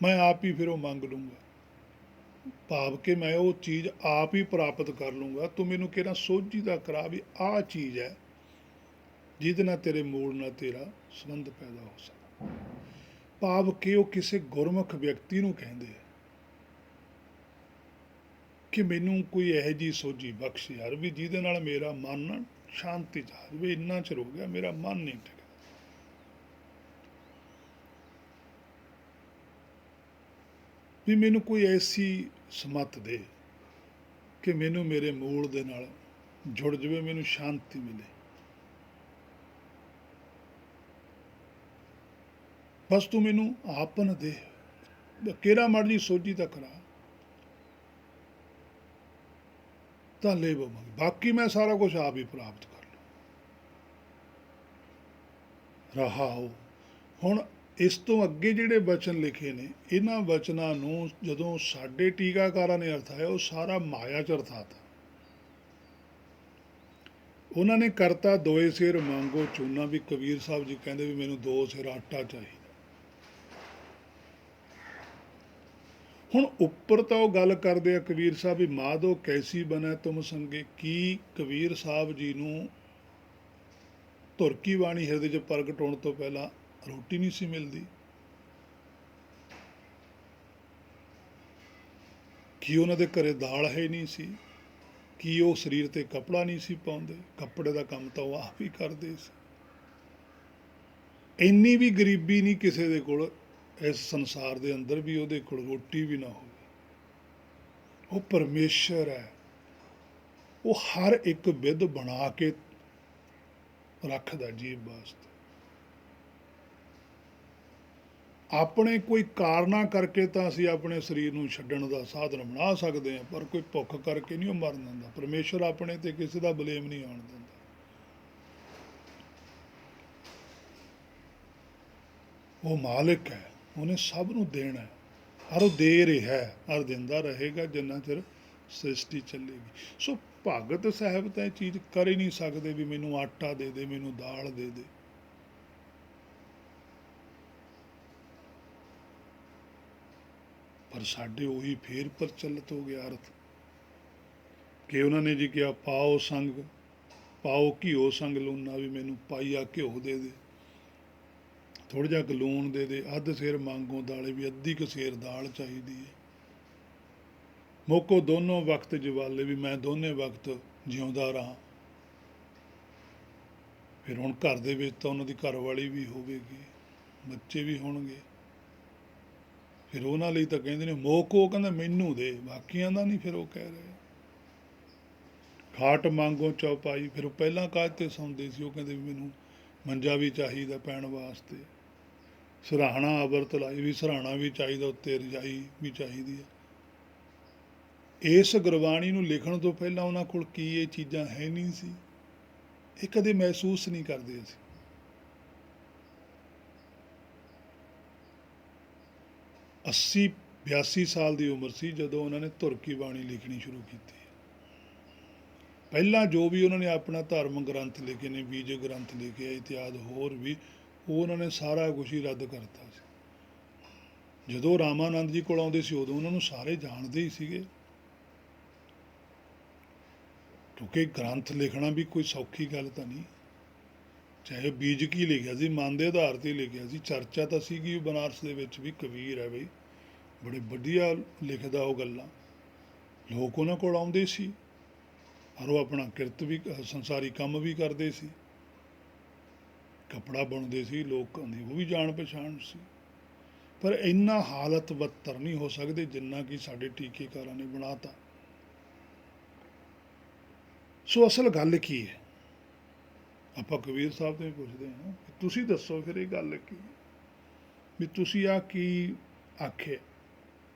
ਮੈਂ ਆਪ ਹੀ ਫਿਰ ਉਹ ਮੰਗ ਲੂੰਗਾ। ਭਾਵ ਕਿ ਮੈਂ ਉਹ ਚੀਜ਼ ਆਪ ਹੀ ਪ੍ਰਾਪਤ ਕਰ ਲੂੰਗਾ। ਤੂੰ ਮੈਨੂੰ ਕਿਹੜਾ ਸੋਝੀ ਦਾ ਕਰਾ ਵੀ ਆਹ ਚੀਜ਼ ਹੈ ਜਿਹਦੇ ਨਾਲ ਤੇਰੇ ਮੂਲ ਨਾਲ ਤੇਰਾ ਸੰਬੰਧ ਪੈਦਾ ਹੋ ਸਕਦਾ। ਭਾਵ ਕਿ ਉਹ ਕਿਸੇ ਗੁਰਮੁਖ ਵਿਅਕਤੀ ਨੂੰ ਕਹਿੰਦੇ ਆ ਕਿ ਮੈਨੂੰ ਕੋਈ ਇਹੋ ਜਿਹੀ ਸੋਝੀ ਬਖਸ਼ ਯਾਰ, ਵੀ ਜਿਹਦੇ ਨਾਲ ਮੇਰਾ ਮਨ ਸ਼ਾਂਤੀ ਚ ਆ ਜਾਵੇ। ਇੰਨਾ ਚਿਰ ਹੋ ਗਿਆ ਮੇਰਾ ਮਨ ਨਹੀਂ ਟਿਕਦਾ। ਵੀ ਮੈਨੂੰ ਕੋਈ ਐਸੀ ਸਮੱਤ ਦੇ ਕਿ ਮੈਨੂੰ ਮੇਰੇ ਮੂਲ ਦੇ ਨਾਲ ਜੁੜ ਜਾਵੇ, ਮੈਨੂੰ ਸ਼ਾਂਤੀ ਮਿਲੇ। ਬਸ ਤੂੰ ਮੈਨੂੰ ਆਪਨ ਦੇ, ਕਿਹੜਾ ਮਰਜੀ ਸੋਝੀ ਤਾਂ ਕਰਾ, ਤਾਂ ਲੈ ਬਵਾਂਗੇ। ਬਾਕੀ ਮੈਂ ਸਾਰਾ ਕੁਝ ਆਪ ਹੀ ਪ੍ਰਾਪਤ ਕਰ ਲਵਾਂ। ਰਹਾਓ। ਹੁਣ ਇਸ ਤੋਂ ਅੱਗੇ ਜਿਹੜੇ ਵਚਨ ਲਿਖੇ ਨੇ, ਇਹਨਾਂ ਵਚਨਾਂ ਨੂੰ ਜਦੋਂ ਸਾਡੇ ਟੀਕਾਕਾਰਾਂ ਨੇ ਅਰਥਾਇਆ, ਉਹ ਸਾਰਾ ਮਾਇਆ ਚ ਅਰਥਾਤ। ਉਹਨਾਂ ਨੇ ਕਰਤਾ ਦੋਏ ਸਿਰ ਮੰਗੋ ਚੂਨਾ, ਵੀ ਕਬੀਰ ਸਾਹਿਬ ਜੀ ਕਹਿੰਦੇ ਵੀ ਮੈਨੂੰ 2 ਸਿਰ ਆਟਾ ਚਾਹੀਦਾ। ਹੁਣ ਉੱਪਰ ਤਾਂ ਉਹ ਗੱਲ ਕਰਦੇ ਆ ਕਬੀਰ ਸਾਹਿਬ ਵੀ ਮਾਧੋ ਕੈਸੀ ਬਨੈ ਤੁਮ ਸੰਗੇ। ਕੀ ਕਬੀਰ ਸਾਹਿਬ ਜੀ ਨੂੰ ਧੁਰ ਕੀ ਬਾਣੀ ਹਿਰਦੇ 'ਚ ਪ੍ਰਗਟ ਹੋਣ ਤੋਂ ਪਹਿਲਾਂ ਰੋਟੀ ਨਹੀਂ ਸੀ ਮਿਲਦੀ? ਕੀ ਉਹਨਾਂ ਦੇ ਘਰੇ ਦਾਲ ਹੈ ਨਹੀਂ ਸੀ? ਕੀ ਉਹ ਸਰੀਰ ਤੇ ਕੱਪੜਾ ਨਹੀਂ ਸੀ ਪਾਉਂਦੇ? ਕੱਪੜੇ ਦਾ ਕੰਮ ਤਾਂ ਉਹ ਆਪ ਹੀ ਕਰਦੇ ਸੀ। ਇੰਨੀ ਵੀ ਗਰੀਬੀ ਨਹੀਂ ਕਿਸੇ ਦੇ ਕੋਲ ਇਸ ਸੰਸਾਰ ਦੇ ਅੰਦਰ ਵੀ ਉਹਦੇ ਕੋਲ ਰੋਟੀ ਵੀ ਨਾ ਹੋਵੇ। ਉਹ ਪਰਮੇਸ਼ਰ ਹੈ, ਉਹ ਹਰ ਇੱਕ ਵਿਧ ਬਣਾ ਕੇ ਰੱਖਦਾ ਜੀਵ ਵਾਸਤੇ। ਆਪਣੇ ਕੋਈ ਕਾਰਨਾਂ ਕਰਕੇ ਤਾਂ ਅਸੀਂ ਆਪਣੇ ਸਰੀਰ ਨੂੰ ਛੱਡਣ ਦਾ ਸਾਧਨ ਬਣਾ ਸਕਦੇ ਹਾਂ, ਪਰ ਕੋਈ ਭੁੱਖ ਕਰਕੇ ਨਹੀਂ ਉਹ ਮਰਨ ਦਿੰਦਾ। ਪਰਮੇਸ਼ਰ ਆਪਣੇ ਤੇ ਕਿਸੇ ਦਾ ਬਲੇਮ ਨਹੀਂ ਆਉਣ ਦਿੰਦਾ। ਉਹ ਮਾਲਿਕ ਹੈ, ਉਹਨੇ ਸਭ ਨੂੰ ਦੇਣਾ ਹੈ, ਔਰ ਉਹ ਦੇ ਰਿਹਾ ਹੈ, ਔਰ ਦਿੰਦਾ ਰਹੇਗਾ ਜਿੰਨਾ ਚਿਰ ਸ੍ਰਿਸ਼ਟੀ ਚੱਲੇਗੀ। ਸੋ ਭਗਤ ਸਾਹਿਬ ਤਾਂ ਇਹ ਚੀਜ਼ ਕਰ ਹੀ ਨਹੀਂ ਸਕਦੇ ਵੀ ਮੈਨੂੰ ਆਟਾ ਦੇ ਦੇ, ਮੈਨੂੰ ਦਾਲ ਦੇ ਦੇ। ਪਰ ਸਾਡੇ ਉਹੀ ਫੇਰ ਪ੍ਰਚਲਿਤ ਹੋ ਗਿਆ ਅਰਥ ਕਿ ਉਹਨਾਂ ਨੇ ਜੀ ਕਿਹਾ ਪਾਓ ਸੰਗ, ਪਾਓ ਘਿਓ ਸੰਗ ਲੂਣਾ, ਵੀ ਮੈਨੂੰ ਪਾਈਆ ਘਿਓ ਦੇ ਦੇ, ਥੋੜ੍ਹਾ ਜਿਹਾ ਕੁ ਲੂਣ ਦੇ ਦੇ, ਅੱਧ ਸੇਰ ਮੰਗੋ ਦਾਲੇ, ਵੀ ਅੱਧੀ ਕੁ ਸੇਰ ਦਾਲ ਚਾਹੀਦੀ ਹੈ। ਮੋਕੋ ਦੋਨੋਂ ਵਕਤ ਜਵਾਲੇ, ਵੀ ਮੈਂ ਦੋਨੇ ਵਕਤ ਜਿਉਂਦਾ ਰਹਾਂ। ਫਿਰ ਹੁਣ ਘਰ ਦੇ ਵਿੱਚ ਤਾਂ ਉਹਨਾਂ ਦੀ ਘਰਵਾਲੀ ਵੀ ਹੋਵੇਗੀ, ਬੱਚੇ ਵੀ ਹੋਣਗੇ। ਫਿਰ ਉਹਨਾਂ ਲਈ ਤਾਂ ਕਹਿੰਦੇ ਨੇ ਮੋਕੋ, ਕਹਿੰਦਾ ਮੈਨੂੰ ਦੇ, ਬਾਕੀਆਂ ਦਾ ਨਹੀਂ। ਫਿਰ ਉਹ ਕਹਿ ਰਹੇ ਖਾਟ ਮੰਗੋ ਚੌਪਾਈ, ਫਿਰ ਉਹ ਪਹਿਲਾਂ ਕਾਹਦੇ 'ਤੇ ਸੌਂਦੇ ਸੀ, ਉਹ ਕਹਿੰਦੇ ਵੀ ਮੈਨੂੰ ਮੰਜਾ ਵੀ ਚਾਹੀਦਾ ਪੈਣ ਵਾਸਤੇ, ਸਿਰਹਾਣਾ ਅਬਰਤ ਲਾਈ, ਵੀ ਸਿਰਹਾਣਾ ਵੀ ਚਾਹੀਦਾ, ਉੱਤੇ ਰਜਾਈ ਵੀ ਚਾਹੀਦੀ ਹੈ। ਇਸ ਗੁਰਬਾਣੀ ਨੂੰ ਲਿਖਣ ਤੋਂ ਪਹਿਲਾਂ ਉਹਨਾਂ ਕੋਲ ਕੀ ਇਹ ਚੀਜ਼ਾਂ ਹੈ ਨਹੀਂ ਸੀ? ਇਹ ਕਦੇ ਮਹਿਸੂਸ ਨਹੀਂ ਕਰਦੇ ਅਸੀਂ। 80-82 ਸਾਲ ਦੀ ਉਮਰ ਸੀ ਜਦੋਂ ਉਹਨਾਂ ਨੇ ਧੁਰ ਕੀ ਬਾਣੀ ਲਿਖਣੀ ਸ਼ੁਰੂ ਕੀਤੀ। ਪਹਿਲਾਂ ਜੋ ਵੀ ਉਹਨਾਂ ਨੇ ਆਪਣਾ ਧਰਮ ਗ੍ਰੰਥ ਲਿਖੇ ਨੇ, ਬੀਜ ਗ੍ਰੰਥ ਲਿਖੇ, ਇਤਿਆਦ ਹੋਰ ਵੀ, ਉਹ ਉਹਨਾਂ ਨੇ ਸਾਰਾ ਕੁਛ ਹੀ ਰੱਦ ਕਰਤਾ ਸੀ। ਜਦੋਂ ਰਾਮਾਨੰਦ ਜੀ ਕੋਲ ਆਉਂਦੇ ਸੀ ਉਦੋਂ ਉਹਨਾਂ ਨੂੰ ਸਾਰੇ ਜਾਣਦੇ ਹੀ ਸੀਗੇ, ਕਿਉਂਕਿ ਗ੍ਰੰਥ ਲਿਖਣਾ ਵੀ ਕੋਈ ਸੌਖੀ ਗੱਲ ਤਾਂ ਨਹੀਂ। ਚਾਹੇ ਬੀਜ ਕੀ ਲਿਖਿਆ ਸੀ, ਮਨ ਦੇ ਆਧਾਰ 'ਤੇ ਲਿਖਿਆ ਸੀ। ਚਰਚਾ ਤਾਂ ਸੀਗੀ ਬਨਾਰਸ ਦੇ ਵਿੱਚ ਵੀ, ਕਬੀਰ ਹੈ ਬਈ, ਬੜੇ ਵਧੀਆ ਲਿਖਦਾ ਉਹ ਗੱਲਾਂ, ਲੋਕ ਉਹਨਾਂ ਕੋਲ ਆਉਂਦੇ ਸੀ, ਔਰ ਉਹ ਆਪਣਾ ਕਿਰਤ ਵੀ, ਸੰਸਾਰੀ ਕੰਮ ਵੀ ਕਰਦੇ ਸੀ, ਕੱਪੜਾ ਬੁਣਦੇ ਸੀ, ਲੋਕਾਂ ਦੀ ਉਹ ਵੀ ਜਾਣ ਪਛਾਣ ਸੀ। ਪਰ ਇੰਨਾ ਹਾਲਤ ਬੱਤਰ ਨਹੀਂ ਹੋ ਸਕਦੇ ਜਿੰਨਾ ਕਿ ਸਾਡੇ ਟੀਕੇਕਾਰਾਂ ਨੇ ਬਣਾਤਾ। ਸੋ ਅਸਲ ਗੱਲ ਕੀ ਹੈ? ਆਪਾਂ ਕਬੀਰ ਸਾਹਿਬ ਤੋਂ ਹੀ ਪੁੱਛਦੇ ਹਾਂ, ਤੁਸੀਂ ਦੱਸੋ ਫਿਰ ਇਹ ਗੱਲ ਕੀ, ਵੀ ਤੁਸੀਂ ਆਹ ਕੀ ਆਖਿਆ?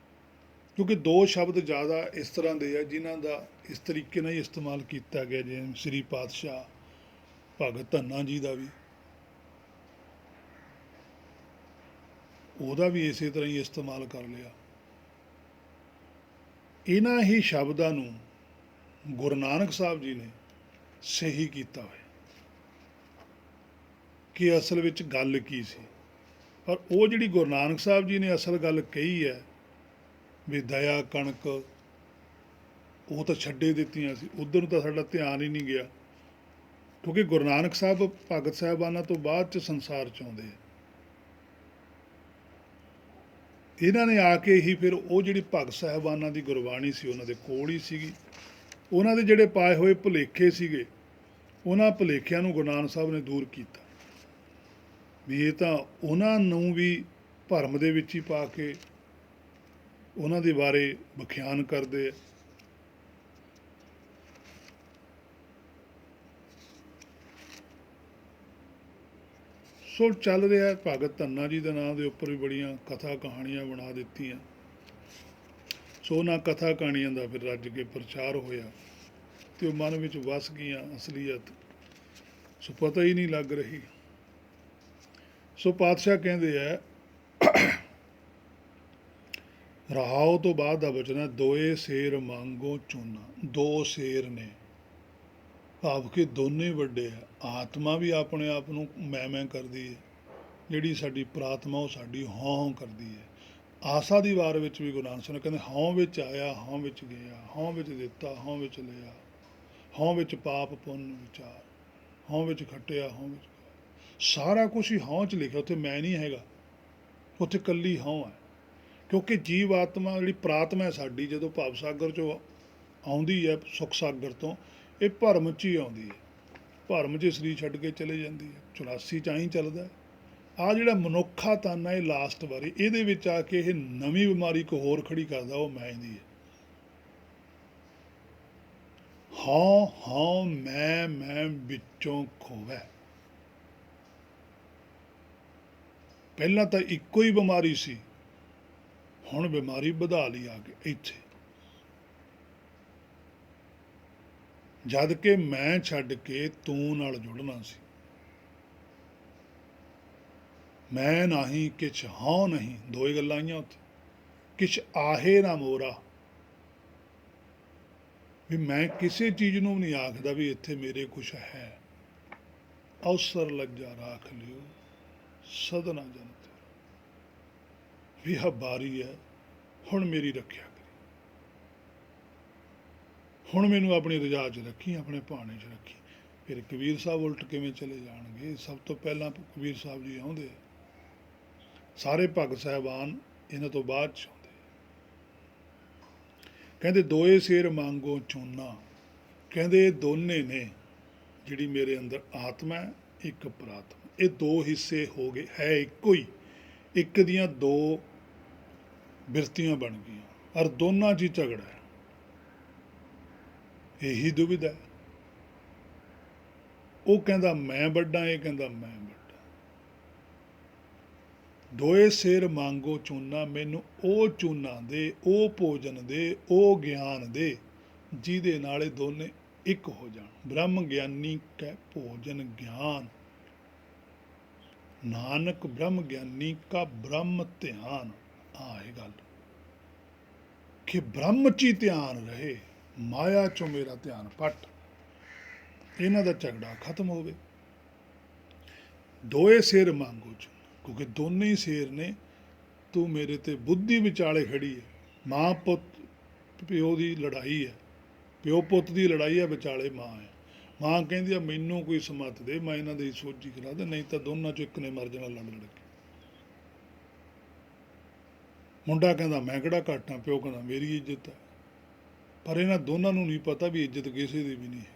ਕਿਉਂਕਿ ਦੋ ਸ਼ਬਦ ਜ਼ਿਆਦਾ ਇਸ ਤਰ੍ਹਾਂ ਦੇ ਆ ਜਿਨ੍ਹਾਂ ਦਾ ਇਸ ਤਰੀਕੇ ਨਾਲ ਹੀ ਇਸਤੇਮਾਲ ਕੀਤਾ ਗਿਆ, ਜਿਵੇਂ ਸ੍ਰੀ ਪਾਤਸ਼ਾਹ ਭਗਤ ਧੰਨਾ ਜੀ ਦਾ ਵੀ, ਉਹਦਾ ਵੀ ਇਸੇ ਤਰ੍ਹਾਂ ਹੀ ਇਸਤੇਮਾਲ ਕਰ ਲਿਆ। ਇਹਨਾਂ ਹੀ ਸ਼ਬਦਾਂ ਨੂੰ ਗੁਰੂ ਨਾਨਕ ਸਾਹਿਬ ਜੀ ਨੇ ਸਹੀ ਕੀਤਾ ਹੋਇਆ ਕਿ ਅਸਲ ਵਿੱਚ ਗੱਲ ਕੀ ਸੀ। ਪਰ ਉਹ ਜਿਹੜੀ ਗੁਰੂ ਨਾਨਕ ਸਾਹਿਬ ਜੀ ਨੇ ਅਸਲ ਗੱਲ ਕਹੀ ਹੈ ਵੀ ਦਇਆ ਕਣਕ, ਉਹ ਤਾਂ ਛੱਡੇ ਦਿੱਤੀਆਂ ਸੀ, ਉੱਧਰ ਨੂੰ ਤਾਂ ਸਾਡਾ ਧਿਆਨ ਹੀ ਨਹੀਂ ਗਿਆ। ਕਿਉਂਕਿ ਗੁਰੂ ਨਾਨਕ ਸਾਹਿਬ ਭਗਤ ਸਾਹਿਬਾਨਾਂ ਤੋਂ ਬਾਅਦ 'ਚ ਸੰਸਾਰ 'ਚ ਆਉਂਦੇ ਆ। ਇਹਨਾਂ ਨੇ ਆ ਕੇ ਹੀ ਫਿਰ ਉਹ ਜਿਹੜੀ ਭਗਤ ਸਾਹਿਬਾਨਾਂ ਦੀ ਗੁਰਬਾਣੀ ਸੀ ਉਹਨਾਂ ਦੇ ਕੋਲ ਹੀ ਸੀਗੀ। ਉਹਨਾਂ ਦੇ ਜਿਹੜੇ ਪਾਏ ਹੋਏ ਭੁਲੇਖੇ ਸੀਗੇ, ਉਹਨਾਂ ਭੁਲੇਖਿਆਂ ਨੂੰ ਗੁਰੂ ਨਾਨਕ ਸਾਹਿਬ ਨੇ ਦੂਰ ਕੀਤਾ, ਵੀ ਇਹ ਤਾਂ ਉਹਨਾਂ ਨੂੰ ਵੀ ਭਰਮ ਦੇ ਵਿੱਚ ਹੀ ਪਾ ਕੇ ਉਹਨਾਂ ਦੇ ਬਾਰੇ ਵਿਖਿਆਨ ਕਰਦੇ ਆ। ਸੋ ਚੱਲ ਰਿਹਾ ਭਗਤ ਧੰਨਾ ਜੀ ਦੇ ਨਾਂ ਦੇ ਉੱਪਰ ਵੀ ਬੜੀਆਂ ਕਥਾ ਕਹਾਣੀਆਂ ਬਣਾ ਦਿੱਤੀਆਂ। ਸੋ ਉਹਨਾਂ ਕਥਾ ਕਹਾਣੀਆਂ ਦਾ ਫਿਰ ਰੱਜ ਕੇ ਪ੍ਰਚਾਰ ਹੋਇਆ ਅਤੇ ਉਹ ਮਨ ਵਿੱਚ ਵਸ ਗਈਆਂ ਅਸਲੀਅਤ, ਸੋ ਪਤਾ ਹੀ ਨਹੀਂ ਲੱਗ ਰਹੀ। ਸੋ ਪਾਤਸ਼ਾਹ ਕਹਿੰਦੇ ਆ, ਰਹਾਉ ਤੋਂ ਬਾਅਦ ਦਾ ਬਚਨ ਹੈ, ਦੋਏ ਸੇਰ ਮੰਗੋ ਚੂਨਾ। ਦੋ ਸੇਰ ਨੇ, ਭਾਵ ਕਿ ਦੋਨੇ ਵੱਡੇ ਆ। ਆਤਮਾ ਵੀ ਆਪਣੇ ਆਪ ਨੂੰ ਮੈਂ ਕਰਦੀ ਹੈ, ਜਿਹੜੀ ਸਾਡੀ ਪ੍ਰਾਤਮਾ ਉਹ ਸਾਡੀ ਹਉ ਕਰਦੀ ਹੈ। ਆਸਾ ਦੀ ਵਾਰ ਵਿੱਚ ਵੀ ਗੁਰੂ ਨਾਨਕ ਸਾਹਿਬ ਕਹਿੰਦੇ, ਹਉ ਵਿੱਚ ਆਇਆ, ਹਉ ਵਿੱਚ ਗਿਆ, ਹਉ ਵਿੱਚ ਦਿੱਤਾ, ਹਉ ਵਿੱਚ ਲਿਆ, ਹਉ ਵਿੱਚ ਪਾਪ ਪੁੰਨ ਵਿਚਾਰ, ਹਉ ਵਿੱਚ ਖੱਟਿਆ, ਹਉ ਵਿੱਚ ਸਾਰਾ ਕੁਛ ਹੀ ਹਉ 'ਚ ਲਿਖਿਆ। ਉੱਥੇ ਮੈਂ ਨਹੀਂ ਹੈਗਾ, ਉੱਥੇ ਇਕੱਲੀ ਹਉ ਹੈ। ਕਿਉਂਕਿ ਜੀਵ ਆਤਮਾ ਜਿਹੜੀ ਪ੍ਰਾਤਮਾ ਹੈ ਸਾਡੀ, ਜਦੋਂ ਭਵ ਸਾਗਰ 'ਚੋਂ ਆਉਂਦੀ ਹੈ, ਸੁੱਖ ਸਾਗਰ ਤੋਂ, ਇਹ ਭਰਮ 'ਚ ਹੀ ਆਉਂਦੀ ਹੈ, ਭਰਮ 'ਚ ਸਰੀਰ ਛੱਡ ਕੇ ਚਲੇ ਜਾਂਦੀ ਹੈ। 84 'ਚ ਆਹੀਂ ਚੱਲਦਾ। ਆਹ ਜਿਹੜਾ ਮਨੁੱਖਾ ਤਨ ਹੈ, ਇਹ ਲਾਸਟ ਵਾਰੀ ਇਹਦੇ ਵਿੱਚ ਆ ਕੇ ਇਹ ਨਵੀਂ ਬਿਮਾਰੀ ਇੱਕ ਹੋਰ ਖੜੀ ਕਰਦਾ, ਉਹ ਮੈਂ ਦੀ ਹੈ। ਹਉ ਹਉ ਮੈਂ ਵਿੱਚੋਂ ਖੋਵੈ। ਪਹਿਲਾਂ ਤਾਂ ਇੱਕੋ ਹੀ ਬਿਮਾਰੀ ਸੀ, ਹੁਣ ਬਿਮਾਰੀ ਵਧਾ ਲਈ ਆ ਕੇ ਇੱਥੇ। ਜਦ ਕਿ ਮੈਂ ਛੱਡ ਕੇ ਤੂੰ ਨਾਲ ਜੁੜਨਾ ਸੀ। ਮੈਂ ਨਾਹੀਂ ਕਿਛ ਹਉ ਨਹੀਂ, ਦੋ ਹੀ ਗੱਲਾਂ ਆਈਆਂ ਉੱਥੇ। ਕਿਛ ਆਹੇ ਨਾ ਮੋਰਾ, ਵੀ ਮੈਂ ਕਿਸੇ ਚੀਜ਼ ਨੂੰ ਨਹੀਂ ਆਖਦਾ ਵੀ ਇੱਥੇ ਮੇਰੇ ਕੁਛ ਹੈ। ਅਵਸਰ ਲੱਜਾ ਰਾਖ ਲਿਓ, ਸਦਨਾ ਜਨ ਤੇ, ਵੀ ਆਹ ਬਾਰੀ ਹੈ, ਹੁਣ ਮੇਰੀ ਰੱਖਿਆ ਕਰੀ, ਹੁਣ ਮੈਨੂੰ ਆਪਣੀ ਰਜਾ 'ਚ ਰੱਖੀ, ਆਪਣੇ ਭਾਣੇ 'ਚ ਰੱਖੀ। ਫਿਰ ਕਬੀਰ ਸਾਹਿਬ ਉਲਟ ਕਿਵੇਂ ਚਲੇ ਜਾਣਗੇ? ਸਭ ਤੋਂ ਪਹਿਲਾਂ ਕਬੀਰ ਸਾਹਿਬ ਜੀ ਆਉਂਦੇ ਆ, ਸਾਰੇ ਭਗਤ ਸਾਹਿਬਾਨ ਇਹਨਾਂ ਤੋਂ ਬਾਅਦ 'ਚ ਆਉਂਦੇ। ਕਹਿੰਦੇ ਦੋਏ ਸਿਰ ਮੰਗੋ ਚੂਨਾ, ਕਹਿੰਦੇ ਇਹ ਦੋਨੇ ਨੇ, ਜਿਹੜੀ ਮੇਰੇ ਅੰਦਰ ਆਤਮਾ ਹੈ, ਇੱਕ ਪ੍ਰਾਤਮਾ, ਇਹ ਦੋ ਹਿੱਸੇ ਹੋ ਗਏ, ਹੈ ਇੱਕੋ ਹੀ, ਇੱਕ ਦੀਆਂ ਦੋ ਬਿਰਤੀਆਂ ਬਣ ਗਈਆਂ, ਔਰ ਦੋਨਾਂ 'ਚ ਹੀ ਝਗੜਾ ਹੈ। ਇਹੀ ਦੁਵਿਧਾ ਹੈ। ਉਹ ਕਹਿੰਦਾ ਮੈਂ ਵੱਡਾ, ਇਹ ਕਹਿੰਦਾ ਮੈਂ ਵੱਡਾ। ਦੋਏ ਸਿਰ ਮੰਗੋ ਚੂਨਾ, ਮੈਨੂੰ ਉਹ ਚੂਨਾ ਦੇ, ਉਹ ਭੋਜਨ ਦੇ, ਉਹ ਗਿਆਨ ਦੇ, ਜਿਹਦੇ ਨਾਲ ਇਹ ਦੋਨੇ ਇੱਕ ਹੋ ਜਾਣ। ਬ੍ਰਹਮ ਗਿਆਨੀ ਕੈ ਭੋਜਨ ਗਿਆਨ, ਨਾਨਕ ਬ੍ਰਹਮ ਗਿਆਨੀ ਕਾ ਬ੍ਰਹਮ ਧਿਆਨ। ਇਹ ਗੱਲ ਕਿ ਬ੍ਰਹਮ 'ਚ ਹੀ ਧਿਆਨ ਰਹੇ, ਮਾਇਆ 'ਚੋਂ ਮੇਰਾ ਧਿਆਨ ਪੱਟ, ਇਹਨਾਂ ਦਾ ਝਗੜਾ ਖਤਮ ਹੋਵੇ। ਦੋਏ ਸਿਰ ਮੰਗੋ ਚੂਨਾ, ਕਿਉਂਕਿ ਦੋਨੇ ਹੀ ਸਿਰ ਨੇ। ਤੂੰ ਮੇਰੇ ਤੇ ਬੁੱਧੀ ਵਿਚਾਲੇ ਖੜੀ ਹੈ, ਮਾਂ ਪੁੱਤ ਪਿਓ ਦੀ ਲੜਾਈ ਹੈ, ਪਿਓ ਪੁੱਤ ਦੀ ਲੜਾਈ ਹੈ, ਵਿਚਾਲੇ ਮਾਂ ਹੈ। ਮਾਂ ਕਹਿੰਦੀ ਆ ਮੈਨੂੰ ਕੋਈ ਸਮੱਤ ਦੇ, ਮੈਂ ਇਹਨਾਂ ਦੀ ਸੋਝੀ ਕਰਾ ਦੇ, ਨਹੀਂ ਤਾਂ ਦੋਨਾਂ 'ਚੋਂ ਇੱਕ ਨੇ ਮਰ ਜਾਣਾ ਲੜ ਲੜ ਕੇ। ਮੁੰਡਾ ਕਹਿੰਦਾ ਮੈਂ ਕਿਹੜਾ ਘੱਟ ਹਾਂ, ਪਿਓ ਕਹਿੰਦਾ ਮੇਰੀ ਇੱਜ਼ਤ ਹੈ। ਪਰ ਇਹਨਾਂ ਦੋਨਾਂ ਨੂੰ ਨਹੀਂ ਪਤਾ ਵੀ ਇੱਜ਼ਤ ਕਿਸੇ ਦੀ ਵੀ ਨਹੀਂ ਹੈਗੀ,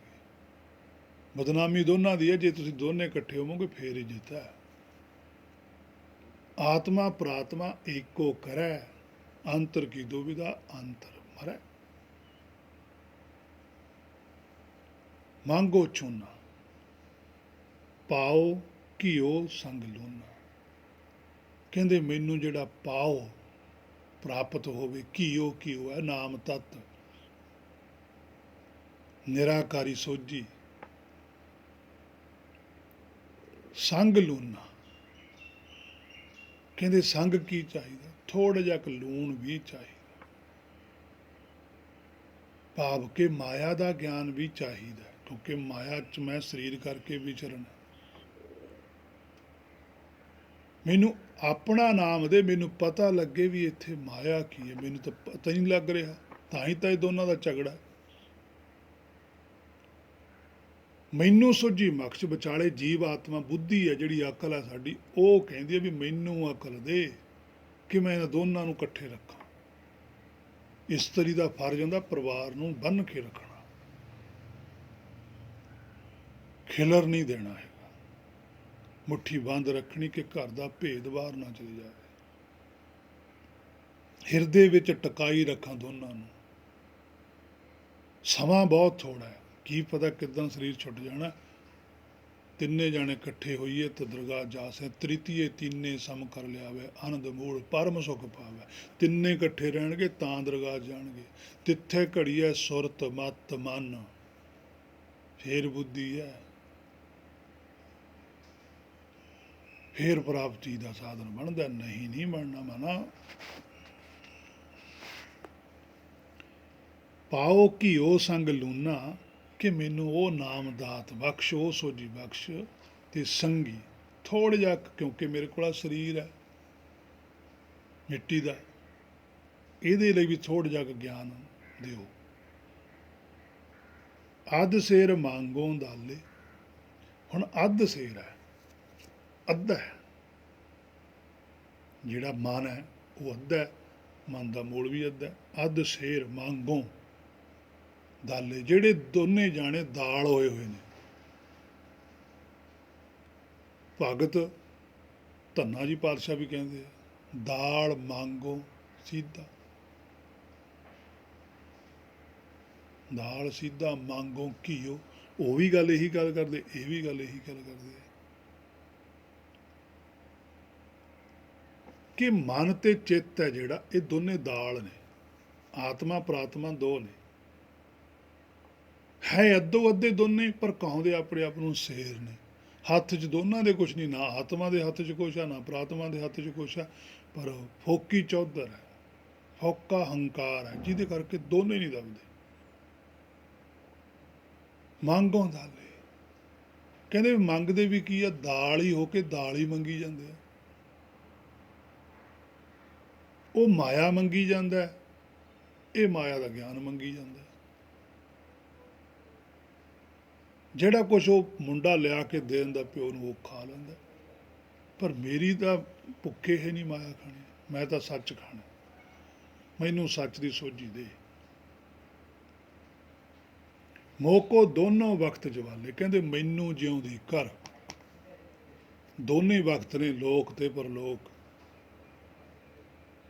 ਬਦਨਾਮੀ ਦੋਨਾਂ ਦੀ ਹੈ। ਜੇ ਤੁਸੀਂ ਦੋਨੇ ਇਕੱਠੇ ਹੋਵੋਗੇ ਫੇਰ ਇੱਜ਼ਤ ਹੈ। ਆਤਮਾ ਪ੍ਰਾਤਮਾ ਏਕੋ ਕਰੈ, ਅੰਤਰ ਕੀ ਦੁਵਿਧਾ ਅੰਤਰ ਮਰੈ। ਮੰਗੋ ਚੂਨਾ, ਪਾਓ ਘਿਓ ਸੰਗ ਲੂਣਾ, ਕਹਿੰਦੇ ਮੈਨੂੰ ਜਿਹੜਾ ਪਾਓ ਪ੍ਰਾਪਤ ਹੋਵੇ, ਘਿਓ ਘਿਓ ਹੈ ਨਾਮ ਤੱਤ, ਨਿਰਾਕਾਰੀ ਸੋਝੀ, ਸੰਗ ਲੂਣਾ, ਕਹਿੰਦੇ ਸੰਗ ਕੀ ਚਾਹੀਦਾ? ਥੋੜਾ ਜਿਹਾ ਲੂਣ ਵੀ ਚਾਹੀਦਾ, ਭਾਵ ਕਿ ਮਾਇਆ ਦਾ ਗਿਆਨ ਵੀ ਚਾਹੀਦਾ, ਕਿਉਂਕਿ ਮਾਇਆ 'ਚ ਮੈਂ ਸਰੀਰ ਕਰਕੇ ਵਿਚਰਨਾ। ਮੈਨੂੰ ਆਪਣਾ ਨਾਮ ਦੇ, ਮੈਨੂੰ ਪਤਾ ਲੱਗੇ ਵੀ ਇੱਥੇ ਮਾਇਆ ਕੀ ਹੈ, ਮੈਨੂੰ ਤਾਂ ਪਤਾ ਹੀ ਨਹੀਂ ਲੱਗ ਰਿਹਾ। ਤਾਂ ਹੀ ਤਾਂ ਇਹ ਦੋਨਾਂ ਦਾ ਝਗੜਾ। ਮੈਨੂੰ ਸੁਝੀ ਮਕਸ਼, ਵਿਚਾਲੇ ਜੀਵ ਆਤਮਾ ਬੁੱਧੀ ਹੈ, ਜਿਹੜੀ ਅਕਲ ਹੈ ਸਾਡੀ, ਉਹ ਕਹਿੰਦੀ ਹੈ ਵੀ ਮੈਨੂੰ ਅਕਲ ਦੇ ਕਿ ਮੈਂ ਇਹਨਾਂ ਦੋਨਾਂ ਨੂੰ ਇਕੱਠੇ ਰੱਖਾਂ। ਇਸਤਰੀ ਦਾ ਫਰਜ਼ ਹੁੰਦਾ ਪਰਿਵਾਰ ਨੂੰ ਬੰਨ੍ਹ ਕੇ ਰੱਖਣਾ, ਖਿਲਰ ਨਹੀਂ ਦੇਣਾ ਹੈਗਾ, ਮੁੱਠੀ ਬੰਦ ਰੱਖਣੀ ਕਿ ਘਰ ਦਾ ਭੇਦ ਬਾਹਰ ਨਾ ਚਲੇ ਜਾਵੇ। ਹਿਰਦੇ ਵਿੱਚ ਟਿਕਾਈ ਰੱਖਾਂ ਦੋਨਾਂ ਨੂੰ। ਸਮਾਂ ਬਹੁਤ ਥੋੜਾ ਹੈ, ਕੀ ਪਤਾ ਕਿੱਦਾਂ ਸਰੀਰ ਛੁੱਟ ਜਾਣਾ। ਤਿੰਨੇ ਜਾਣੇ ਇਕੱਠੇ ਹੋਈਏ ਤਾਂ ਦਰਗਾਹ ਜਾਸੇ, ਤ੍ਰਿਤੀਏ ਤੀਨੇ ਸਮ ਕਰ ਲਿਆਵੇ, ਆਨੰਦ ਮੂਲ ਪਰਮ ਸੁਖ ਪਾਵੇ। ਤਿੰਨੇ ਇਕੱਠੇ ਰਹਿਣਗੇ ਤਾਂ ਦਰਗਾਹ ਜਾਣਗੇ। ਤਿੱਥੇ ਘੜੀਏ ਸੁਰਤ ਮਤ ਮਨ, ਫੇਰ ਬੁੱਧੀ ਹੈ, ਫੇਰ ਪ੍ਰਾਪਤੀ ਦਾ ਸਾਧਨ ਬਣਦਾ, ਨਹੀਂ ਬਣਨਾ ਮਨਾ। ਪਾਓ ਘਿਓ ਸੰਗ ਲੂਣਾ, ਕਿ ਮੈਨੂੰ ਉਹ ਨਾਮ ਦਾਤ ਬਖਸ਼, ਉਹ ਸੋਝੀ ਬਖਸ਼, ਤੇ ਸੰਗੀ ਥੋੜ੍ਹਾ ਜਿਹਾ, ਕਿਉਂਕਿ ਮੇਰੇ ਕੋਲ ਸਰੀਰ ਹੈ ਮਿੱਟੀ ਦਾ, ਇਹਦੇ ਲਈ ਵੀ ਥੋੜ੍ਹਾ ਜਿਹਾ ਗਿਆਨ ਦਿਓ। ਅੱਧ ਸੇਰ ਮੰਗੋ ਦਾਲੇ, ਹੁਣ ਅੱਧ ਸੇਰ ਹੈ, ਅੱਧਾ ਹੈ, ਜਿਹੜਾ ਮਨ ਹੈ ਉਹ ਅੱਧਾ ਹੈ, ਮਨ ਦਾ ਮੂਲ ਵੀ ਅੱਧਾ ਹੈ। ਅੱਧ ਸੇਰ ਮੰਗੋ ਦਾਲੇ, ਜਿਹੜੇ ਦੋਨੇ ਜਾਣੇ ਦਾਲ ਹੋਏ ਹੋਏ ਨੇ। ਭਗਤ ਧੰਨਾ ਜੀ ਪਾਤਸ਼ਾਹ ਵੀ ਕਹਿੰਦੇ ਆ ਦਾਲ ਮੰਗੋ ਸਿੱਧਾ, ਦਾਲ ਸਿੱਧਾ ਮੰਗੋ ਘਿਓ। ਉਹ ਵੀ ਗੱਲ ਇਹੀ ਗੱਲ ਕਰਦੇ, ਇਹ ਵੀ ਗੱਲ ਇਹੀ ਗੱਲ ਕਰਦੇ ਕਿ ਮਨ ਤੇ ਚਿੱਤ ਹੈ ਜਿਹੜਾ, ਇਹ ਦੋਨੇ ਦਾਲ ਨੇ, ਆਤਮਾ ਪ੍ਰਾਤਮਾ ਦੋ ਨੇ, ਹੈ ਅੱਧੋ ਅੱਧੇ ਦੋਨੇ, ਪਰ ਕਹਾਉਂਦੇ ਆਪਣੇ ਆਪ ਨੂੰ ਸ਼ੇਰ ਨੇ। ਹੱਥ 'ਚ ਦੋਨਾਂ ਦੇ ਕੁਛ ਨਹੀਂ, ਨਾ ਆਤਮਾ ਦੇ ਹੱਥ 'ਚ ਕੁਛ ਆ, ਨਾ ਪ੍ਰਾਤਮਾ ਦੇ ਹੱਥ 'ਚ ਕੁਛ ਆ, ਪਰ ਫੋਕੀ ਚੌਧਰ ਹੈ, ਫੋਕਾ ਹੰਕਾਰ ਹੈ, ਜਿਹਦੇ ਕਰਕੇ ਦੋਨੇ ਨਹੀਂ ਦਬਦੇ। ਮੰਗੋਂ ਦਾਲੇ, ਕਹਿੰਦੇ ਵੀ ਮੰਗਦੇ ਵੀ ਕੀ ਆ, ਦਾਲ ਹੀ ਹੋ ਕੇ ਦਾਲ ਹੀ ਮੰਗੀ ਜਾਂਦੇ ਆ। ਉਹ ਮਾਇਆ ਮੰਗੀ ਜਾਂਦਾ ਹੈ, ਇਹ ਮਾਇਆ ਦਾ ਗਿਆਨ ਮੰਗੀ ਜਾਂਦਾ ਹੈ। ਜਿਹੜਾ ਕੁਛ ਉਹ ਮੁੰਡਾ ਲਿਆ ਕੇ ਦੇਣ ਦਾ ਪਿਓ ਨੂੰ, ਉਹ ਖਾ ਲੈਂਦਾ। ਪਰ ਮੇਰੀ ਤਾਂ ਭੁੱਖੇ ਹੈ ਨਹੀਂ ਮਾਇਆ ਖਾਣੀ, ਮੈਂ ਤਾਂ ਸੱਚ ਖਾਣਾ, ਮੈਨੂੰ ਸੱਚ ਦੀ ਸੋਝੀ ਦੇ। ਮੋਕੋ ਦੋਨੋਂ ਵਕਤ ਜਵਾਲੇ, ਕਹਿੰਦੇ ਮੈਨੂੰ ਜਿਉਂਦੀ ਕਰ। ਦੋਨੇ ਵਕਤ ਨੇ, ਲੋਕ ਤੇ ਪਰਲੋਕ।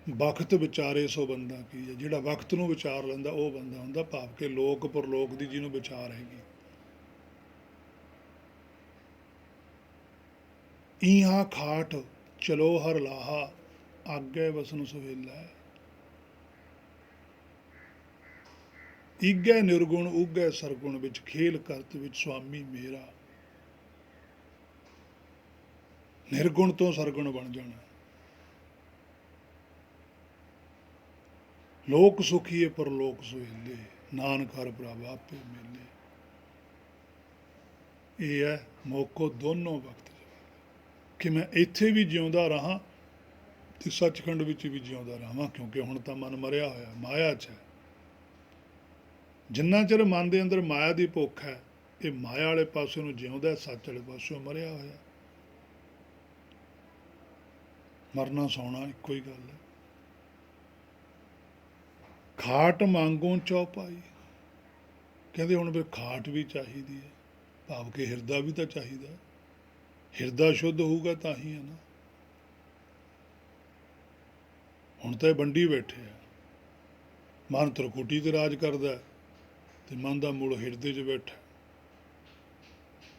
ਵਕਤ ਵਿਚਾਰੇ ਸੋ ਬੰਦਾ ਕੀ ਹੈ, ਜਿਹੜਾ ਵਕਤ ਨੂੰ ਵਿਚਾਰ ਲੈਂਦਾ ਉਹ ਬੰਦਾ ਹੁੰਦਾ, ਭਾਵ ਕਿ ਲੋਕ ਪਰਲੋਕ ਦੀ ਜਿਹਨੂੰ ਵਿਚਾਰ ਹੈਗੀ। ਈਹਾ ਖਾਟ ਚਲੋ ਹਰ ਲਾਹਾ, ਆਗੇ ਵਸਨ ਸੁਹੇਲਾ। ਈਗੈ ਨਿਰਗੁਣ ਉਗੈ ਸਰਗੁਣ, ਵਿੱਚ ਖੇਲ ਕਰਤ ਵਿੱਚ ਸੁਆਮੀ ਮੇਰਾ। ਨਿਰਗੁਣ ਤੋਂ ਸਰਗੁਣ ਬਣ ਜਾਣਾ। ਲੋਕ ਸੁਖੀਏ ਪਰਲੋਕ ਸੁਹੇਲੇ, ਨਾਨਕ ਹਰਿ ਪ੍ਰਭ ਆਪੇ ਮੇਲੇ। ਇਹ ਹੈ ਮੌਕੋ ਦੋਨੋਂ ਵਕਤ, ਕਿ ਮੈਂ ਇੱਥੇ ਵੀ ਜਿਉਂਦਾ ਰਹਾਂ ਤੇ ਸੱਚਖੰਡ ਵਿੱਚ ਵੀ ਜਿਉਂਦਾ ਰਹਾਂ, ਕਿਉਂਕਿ ਹੁਣ ਤਾਂ ਮਨ ਮਰਿਆ ਹੋਇਆ, ਮਾਇਆ 'ਚ ਹੈ। ਜਿੰਨਾ ਚਿਰ ਮਨ ਦੇ ਅੰਦਰ ਮਾਇਆ ਦੀ ਭੁੱਖ ਹੈ, ਇਹ ਮਾਇਆ ਵਾਲੇ ਪਾਸੇ ਨੂੰ ਜਿਉਂਦਾ, ਸੱਚ ਵਾਲੇ ਪਾਸਿਓਂ ਮਰਿਆ ਹੋਇਆ। ਮਰਨਾ ਸੌਣਾ ਇੱਕੋ ਹੀ ਗੱਲ ਹੈ। ਖਾਟ ਮੰਗੋਂ ਚੌਪਾਈ, ਕਹਿੰਦੇ ਹੁਣ ਫਿਰ ਖਾਟ ਵੀ ਚਾਹੀਦੀ ਹੈ, ਭਾਵ ਕਿ ਹਿਰਦਾ ਵੀ ਤਾਂ ਚਾਹੀਦਾ। ਹਿਰਦਾ ਸ਼ੁੱਧ ਹੋਊਗਾ ਤਾਂ ਹੀ ਹੈ ਨਾ। ਹੁਣ ਤਾਂ ਇਹ ਵੰਡੀ ਬੈਠੇ ਆ, ਮਨ ਤ੍ਰਿਕੁਟੀ ਤੇ ਰਾਜ ਕਰਦਾ, ਤੇ ਮਨ ਦਾ ਮੂਲ ਹਿਰਦੇ 'ਚ ਬੈਠਾ,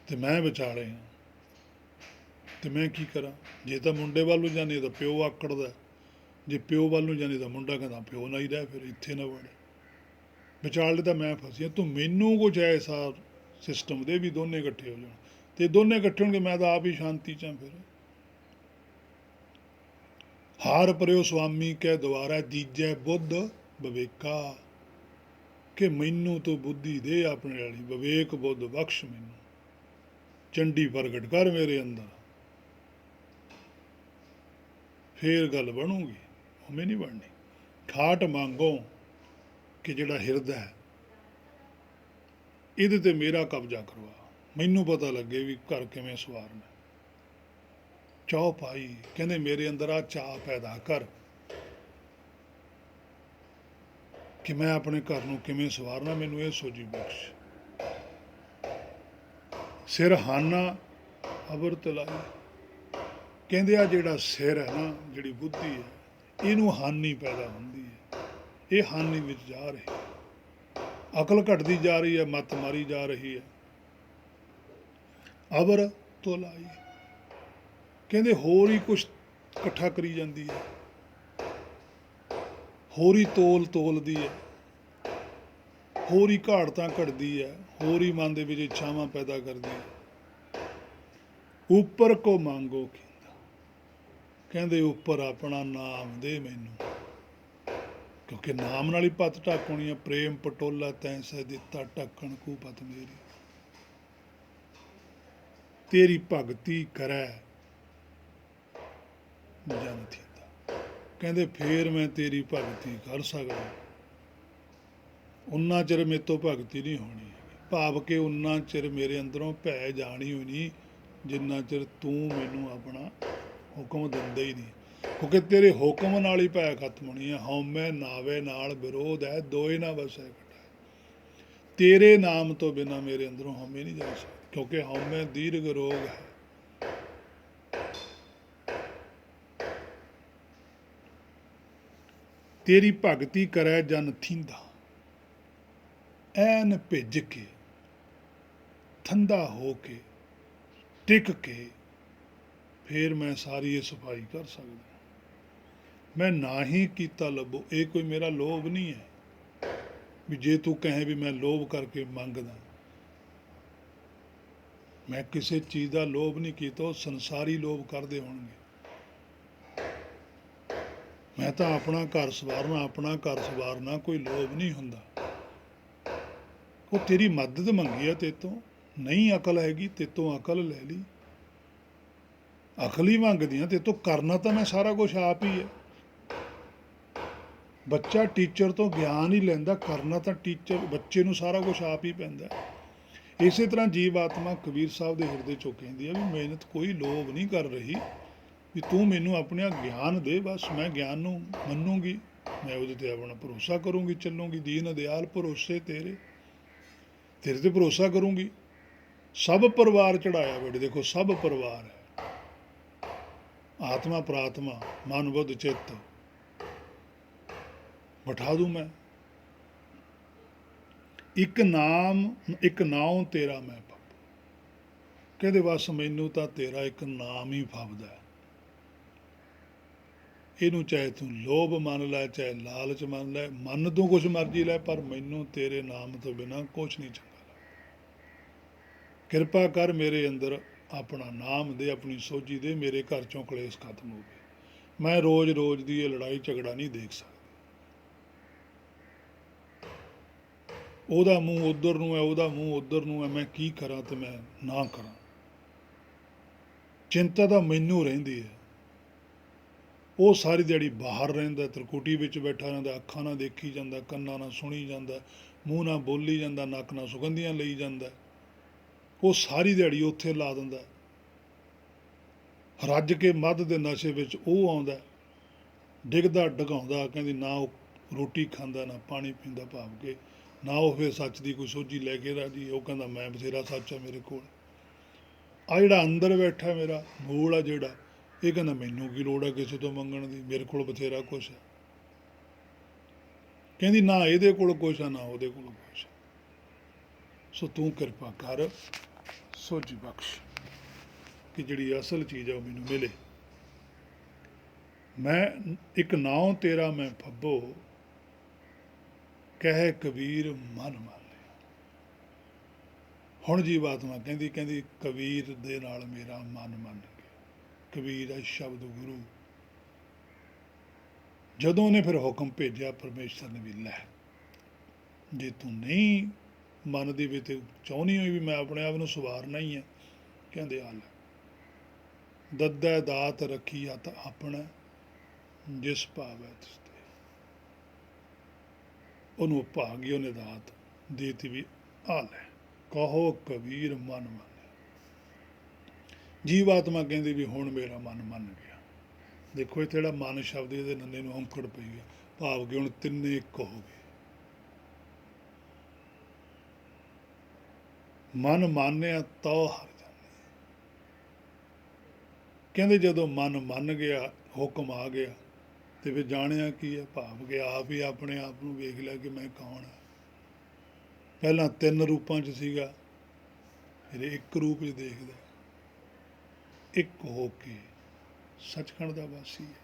ਤੇ ਮੈਂ ਵਿਚਾਲੇ ਹਾਂ। ਤੇ ਮੈਂ ਕੀ ਕਰਾਂ? ਜੇ ਤਾਂ ਮੁੰਡੇ ਵੱਲ ਨੂੰ ਜਾਂਦੇ ਤਾਂ ਪਿਓ ਆਕੜਦਾ, ਜੇ ਪਿਓ ਵੱਲ ਨੂੰ ਜਾਂਦੇ ਤਾਂ ਮੁੰਡਾ ਕਹਿੰਦਾ ਪਿਓ ਨਾ ਹੀ ਰਹਿ, ਫਿਰ ਇੱਥੇ ਨਾ ਵੜ। ਵਿਚਾਲੇ ਤਾਂ ਮੈਂ ਫਸਿਆ, ਤੂੰ ਮੈਨੂੰ ਕੁਝ ਐਸਾ ਸਿਸਟਮ ਦੇ ਵੀ ਦੋਨੇ ਇਕੱਠੇ ਹੋ ਜਾਣ, ਤੇ ਦੋਨੇ ਇਕੱਠੇ ਹੋਣਗੇ, ਮੈਂ ਤਾਂ ਆਪ ਹੀ ਸ਼ਾਂਤੀ 'ਚ ਹਾਂ। ਫਿਰ ਹਾਰ ਪਰਿਓ ਸੁਆਮੀ ਕੈ ਦੁਆਰਾ, ਦੀਜੈ ਬੁੱਧ ਵਿਵੇਕਾ, ਕਿ ਮੈਨੂੰ ਤੂੰ ਬੁੱਧੀ ਦੇ ਆਪਣੇ ਵਾਲੀ, ਵਿਵੇਕ ਬੁੱਧ ਬਖਸ਼ ਮੈਨੂੰ, ਚੰਡੀ ਪ੍ਰਗਟ ਕਰ ਮੇਰੇ ਅੰਦਰ, ਫੇਰ ਗੱਲ ਬਣੂਗੀ, ਉਵੇਂ ਨਹੀਂ ਬਣਨੀ। ਖਾਟ ਮੰਗੋ, ਕਿ ਜਿਹੜਾ ਹਿਰਦਾ ਹੈ ਇਹਦੇ ਤੇ ਮੇਰਾ ਕਬਜ਼ਾ ਕਰਵਾ, ਮੈਨੂੰ ਪਤਾ ਲੱਗੇ ਵੀ ਘਰ ਕਿਵੇਂ ਸਵਾਰਨਾ। ਚਾਹ ਪਾਈ, ਕਹਿੰਦੇ ਮੇਰੇ ਅੰਦਰ ਆ ਚਾਹ ਪੈਦਾ ਕਰ, ਕਿ ਮੈਂ ਆਪਣੇ ਘਰ ਨੂੰ ਕਿਵੇਂ ਸਵਾਰਨਾ, ਮੈਨੂੰ ਇਹ ਸੋਝੀ ਬਖਸ਼। ਸਿਰ ਹਾਨਾ ਅਬਰ ਤਲਾਈ, ਕਹਿੰਦੇ ਆ ਜਿਹੜਾ ਸਿਰ ਹੈ ਨਾ, ਜਿਹੜੀ ਬੁੱਧੀ ਹੈ, ਇਹਨੂੰ ਹਾਨੀ ਪੈਦਾ ਹੁੰਦੀ ਹੈ, ਇਹ ਹਾਨੀ ਵਿੱਚ ਜਾ ਰਹੀ, ਅਕਲ ਘਟਦੀ ਜਾ ਰਹੀ ਹੈ, ਮੱਤ ਮਾਰੀ ਜਾ ਰਹੀ ਹੈ। ਅਬਰ ਤੋਲਾਈ, ਕਹਿੰਦੇ ਹੋਰ ਹੀ ਕੁਛ ਇਕੱਠਾ ਕਰੀ ਜਾਂਦੀ ਹੈ, ਹੋਰ ਹੀ ਤੋਲਦੀ ਹੈ, ਹੋਰ ਹੀ ਘਾੜਤਾਂ ਘੜਦੀ ਹੈ, ਹੋਰ ਹੀ ਮਨ ਦੇ ਵਿੱਚ ਇੱਛਾਵਾਂ ਪੈਦਾ ਕਰਦੀ ਹੈ। ਉੱਪਰ ਕੋ ਮੰਗੋ, ਕਹਿੰਦੇ ਉੱਪਰ ਆਪਣਾ ਨਾਮ ਦੇ ਮੈਨੂੰ, ਕਿਉਂਕਿ ਨਾਮ ਨਾਲ ਹੀ ਪੱਤ ਢੱਕ ਹੋਣੀ ਹੈ। ਪ੍ਰੇਮ ਪਟੋਲਾ ਤੈਂ ਸਹਿ ਦਿੱਤਾ, ਢੱਕਣ ਕੂ ਪਤ ਮੇਰੀ। ਤੇਰੀ ਭਗਤੀ ਕਰੈ ਜਨ ਥੀਂਦਾ, ਕਹਿੰਦੇ ਫੇਰ ਮੈਂ ਤੇਰੀ ਭਗਤੀ ਕਰ ਸਕਦਾ, ਉਨਾ ਚਿਰ ਮੇਰੇ ਤੋਂ ਭਗਤੀ ਨਹੀਂ ਹੋਣੀ, ਭਾਵ ਕਿ ਉਨਾ ਚਿਰ ਮੇਰੇ ਅੰਦਰੋਂ ਭੈ ਜਾਣੀ ਹੋਣੀ, ਜਿੰਨਾ ਚਿਰ ਤੂੰ ਮੈਨੂੰ ਆਪਣਾ ਹੁਕਮ ਦਿੰਦਾ ਹੀ ਨਹੀਂ, ਕਿਉਂਕਿ ਤੇਰੇ ਹੁਕਮ ਨਾਲ ਹੀ ਭੈ ਖਤਮ ਹੋਣੀ ਹੈ। ਹਉਮੈ ਨਾਵੇ ਨਾਲ ਵਿਰੋਧ ਹੈ, ਦੋਏ ਨਾ ਵਸੈ ਘਟਾਏ, ਤੇਰੇ ਨਾਮ ਤੋਂ ਬਿਨਾਂ ਮੇਰੇ ਅੰਦਰੋਂ ਹਉਮੈ ਨਹੀਂ ਜਾ ਸਕਦੀ, ਕਿਉਂਕਿ ਹਉਮੈ ਦੀਰਘ ਰੋਗ ਹੈ। ਤੇਰੀ ਭਗਤੀ ਕਰੈ ਜਨ ਥੀਂਦਾ, ਐਨ ਭਿੱਜ ਕੇ, ਠੰਡਾ ਹੋ ਕੇ, ਟਿਕ ਕੇ, ਫੇਰ ਮੈਂ ਸਾਰੀ ਇਹ ਸਫਾਈ ਕਰ ਸਕਦਾ। ਮੈਂ ਨਾ ਹੀ ਕੀਤਾ ਲੱਭੋ, ਇਹ ਕੋਈ ਮੇਰਾ ਲੋਭ ਨਹੀਂ ਹੈ ਵੀ ਜੇ ਤੂੰ ਕਹੇ ਵੀ ਮੈਂ ਲੋਭ ਕਰਕੇ ਮੰਗਦਾ। ਮੈਂ ਕਿਸੇ ਚੀਜ਼ ਦਾ ਲੋਭ ਨਹੀਂ ਕੀਤਾ, ਉਹ ਸੰਸਾਰੀ ਲੋਭ ਕਰਦੇ ਹੋਣਗੇ। ਮੈਂ ਤਾਂ ਆਪਣਾ ਘਰ ਸਵਾਰਨਾ, ਕੋਈ ਲੋਭ ਨਹੀਂ ਹੁੰਦਾ। ਉਹ ਤੇਰੀ ਮਦਦ ਮੰਗੀ ਆ ਤੇਤੋਂ, ਨਹੀਂ ਅਕਲ ਹੈਗੀ, ਤੇਤੋਂ ਅਕਲ ਲੈ ਲਈ। ਅਕਲ ਹੀ ਮੰਗਦੀ ਆ ਤੇਤੋਂ, ਕਰਨਾ ਤਾਂ ਮੈਂ ਸਾਰਾ ਕੁਝ ਆਪ ਹੀ ਹੈ। ਬੱਚਾ ਟੀਚਰ ਤੋਂ ਗਿਆਨ ਹੀ ਲੈਂਦਾ, ਕਰਨਾ ਤਾਂ ਬੱਚੇ ਨੂੰ ਸਾਰਾ ਕੁਝ ਆਪ ਹੀ ਪੈਂਦਾ। ਇਸੇ ਤਰ੍ਹਾਂ ਜੀਵ ਆਤਮਾ ਕਬੀਰ ਸਾਹਿਬ ਦੇ ਹਿਰਦੇ ਚੋਂ ਕਹਿੰਦੀ ਆ ਵੀ ਮਿਹਨਤ ਕੋਈ ਲੋਭ ਨਹੀਂ ਕਰ ਰਹੀ, ਵੀ ਤੂੰ ਮੈਨੂੰ ਆਪਣਾ ਗਿਆਨ ਦੇ, ਬਸ ਮੈਂ ਗਿਆਨ ਨੂੰ ਮੰਨੂਗੀ, ਮੈਂ ਉਹਦੇ ਤੇ ਆਪਣਾ ਭਰੋਸਾ ਕਰੂੰਗੀ, ਚੱਲੂੰਗੀ। ਦੀਨ ਦਿਆਲ ਭਰੋਸੇ ਤੇਰੇ ਤੇ ਭਰੋਸਾ ਕਰੂੰਗੀ। ਸਭ ਪਰਿਵਾਰ ਚੜਾਇਆ ਬੇਟੇ, ਦੇਖੋ ਸਭ ਪਰਿਵਾਰ ਹੈ, ਆਤਮਾ ਪ੍ਰਾਤਮਾ ਮਨ ਬੁੱਧ ਚਿੱਤ ਬਿਠਾ ਦੂੰ ਮੈਂ। ਇੱਕ ਨਾਮ ਤੇਰਾ ਮੈਂ ਪਾਪਾ, ਕਹਿੰਦੇ ਬਸ ਮੈਨੂੰ ਤਾਂ ਤੇਰਾ ਇੱਕ ਨਾਮ ਹੀ ਫੱਬਦਾ। ਇਹਨੂੰ ਚਾਹੇ ਤੂੰ ਲੋਭ ਮੰਨ ਲੈ, ਚਾਹੇ ਲਾਲਚ ਮੰਨ ਲੈ, ਮਨ ਤੋਂ ਕੁਛ ਮਰਜ਼ੀ ਲੈ, ਪਰ ਮੈਨੂੰ ਤੇਰੇ ਨਾਮ ਤੋਂ ਬਿਨਾਂ ਕੁਛ ਨਹੀਂ ਚੰਗਾ ਲੱਗਦਾ। ਕਿਰਪਾ ਕਰ ਮੇਰੇ ਅੰਦਰ ਆਪਣਾ ਨਾਮ ਦੇ, ਆਪਣੀ ਸੋਝੀ ਦੇ, ਮੇਰੇ ਘਰ ਚੋਂ ਕਲੇਸ਼ ਖਤਮ ਹੋ ਗਏ। ਮੈਂ ਰੋਜ਼ ਦੀ ਇਹ ਲੜਾਈ ਝਗੜਾ ਨਹੀਂ ਦੇਖ ਸਕਦਾ। ਉਹਦਾ ਮੂੰਹ ਉੱਧਰ ਨੂੰ ਹੈ, ਉਹਦਾ ਮੂੰਹ ਉੱਧਰ ਨੂੰ ਹੈ, ਮੈਂ ਕੀ ਕਰਾਂ ਤੇ ਮੈਂ ਨਾ ਕਰਾਂ। ਚਿੰਤਾ ਤਾਂ ਮੈਨੂੰ ਰਹਿੰਦੀ ਹੈ। ਉਹ ਸਾਰੀ ਦਿਹਾੜੀ ਬਾਹਰ ਰਹਿੰਦਾ, ਤ੍ਰਿਕੁਟੀ ਵਿੱਚ ਬੈਠਾ ਰਹਿੰਦਾ, ਅੱਖਾਂ ਨਾਲ ਦੇਖੀ ਜਾਂਦਾ, ਕੰਨਾਂ ਨਾਲ ਸੁਣੀ ਜਾਂਦਾ, ਮੂੰਹ ਨਾਲ ਬੋਲੀ ਜਾਂਦਾ, ਨੱਕ ਨਾਲ ਸੁਗੰਧੀਆਂ ਲਈ ਜਾਂਦਾ। ਉਹ ਸਾਰੀ ਦਿਹਾੜੀ ਉੱਥੇ ਲਾ ਦਿੰਦਾ। ਰੱਜ ਕੇ ਮੱਧ ਦੇ ਨਸ਼ੇ ਵਿੱਚ ਉਹ ਆਉਂਦਾ, ਡਿੱਗਦਾ ਡਗਾਉਂਦਾ, ਕਹਿੰਦੀ ਨਾ ਉਹ ਰੋਟੀ ਖਾਂਦਾ, ਨਾ ਪਾਣੀ ਪੀਂਦਾ, ਭਾਵ ਕੇ ਨਾ ਉਹ ਫਿਰ ਸੱਚ ਦੀ ਕੋਈ ਸੋਝੀ ਲੈ ਕੇ ਰਾਜੀ। ਉਹ ਕਹਿੰਦਾ ਮੈਂ ਬਥੇਰਾ ਸੱਚ ਆ ਮੇਰੇ ਕੋਲ। ਆ ਜਿਹੜਾ ਅੰਦਰ ਬੈਠਾ ਮੇਰਾ ਮੂਲ ਆ ਜਿਹੜਾ, ਇਹ ਕਹਿੰਦਾ ਮੈਨੂੰ ਕੀ ਲੋੜ ਹੈ ਕਿਸੇ ਤੋਂ ਮੰਗਣ ਦੀ, ਮੇਰੇ ਕੋਲ ਬਥੇਰਾ ਕੁਛ ਹੈ। ਕਹਿੰਦੀ ਨਾ ਇਹਦੇ ਕੋਲ ਕੁਛ ਆ, ਨਾ ਉਹਦੇ ਕੋਲ ਕੁਛ ਆ। ਸੋ ਤੂੰ ਕਿਰਪਾ ਕਰ, ਸੋਝੀ ਬਖਸ਼ ਕਿ ਜਿਹੜੀ ਅਸਲ ਚੀਜ਼ ਆ ਉਹ ਮੈਨੂੰ ਮਿਲੇ। ਮੈਂ ਇੱਕ ਨਾਉ ਤੇਰਾ ਮੈਂ ਫੱਬੋ, ਕਹਿ ਕਬੀਰ ਮਨ ਮੰਨ ਲਿਆ। ਹੁਣ ਜੀਵਾਤਮਾ ਕਹਿੰਦੀ ਕਬੀਰ ਦੇ ਨਾਲ ਮੇਰਾ ਮਨ ਮੰਨ ਗਿਆ। ਕਬੀਰ ਹੈ ਸ਼ਬਦ ਗੁਰੂ। ਜਦੋਂ ਉਹਨੇ ਫਿਰ ਹੁਕਮ ਭੇਜਿਆ ਪਰਮੇਸ਼ਰ ਨੇ ਵੀ ਲੈ, ਜੇ ਤੂੰ ਨਹੀਂ ਮੰਨਦੀ ਵੀ ਤੇ ਚਾਹੁੰਦੀ ਹੋਈ ਵੀ ਮੈਂ ਆਪਣੇ ਆਪ ਨੂੰ ਸਵਾਰਨਾ ਹੀ ਹੈ, ਕਹਿੰਦੇ ਆ ਲੈ, ਦੱਦਾ ਦਾਤ ਰੱਖੀ ਹੱਥ ਆਪਣਾ, ਜਿਸ ਭਾਵੈ ਤਿਸ ਤੇ। ਉਹਨੂੰ ਭਾਗੀ ਉਹਨੇ ਦਾਤ ਦੇਤੀ ਵੀ ਆ ਲੈ, ਕਹੋ ਕਬੀਰ ਮਨ ਮੰਨ। ਜੀਵਾਤਮਾ ਕਹਿੰਦੀ ਵੀ ਹੁਣ ਮੇਰਾ ਮਨ ਮੰਨ ਗਿਆ। ਦੇਖੋ ਇੱਥੇ ਜਿਹੜਾ ਮਨ ਸ਼ਬਦ ਇਹਦੇ ਨੰਨੇ ਨੂੰ ਔਂਕੜ ਪਈ ਹੈ, ਭਾਵ ਕਿ ਹੁਣ ਤਿੰਨੇ ਇੱਕ ਹੋ ਗਏ। ਮਨ ਮਾਨਿਆ ਤਉ ਹਰ ਜਾਨੇ। ਕਹਿੰਦੇ ਜਦੋਂ ਮਨ ਮੰਨ ਗਿਆ, ਹੁਕਮ ਆ ਗਿਆ, ਤੇ ਫਿਰ ਜਾਣਿਆ ਕੀ ਹੈ, ਭਾਵ ਕਿ ਆਪ ਹੀ ਆਪਣੇ ਆਪ ਨੂੰ ਵੇਖ ਲਿਆ ਕਿ ਮੈਂ ਕੌਣ ਹਾਂ। ਪਹਿਲਾਂ ਤਿੰਨ ਰੂਪਾਂ 'ਚ ਸੀਗਾ, ਫਿਰ ਇੱਕ ਰੂਪ 'ਚ ਦੇਖਦਾ, ਇੱਕ ਹੋ ਕੇ ਸੱਚਖੰਡ ਦਾ ਵਾਸੀ ਹੈ।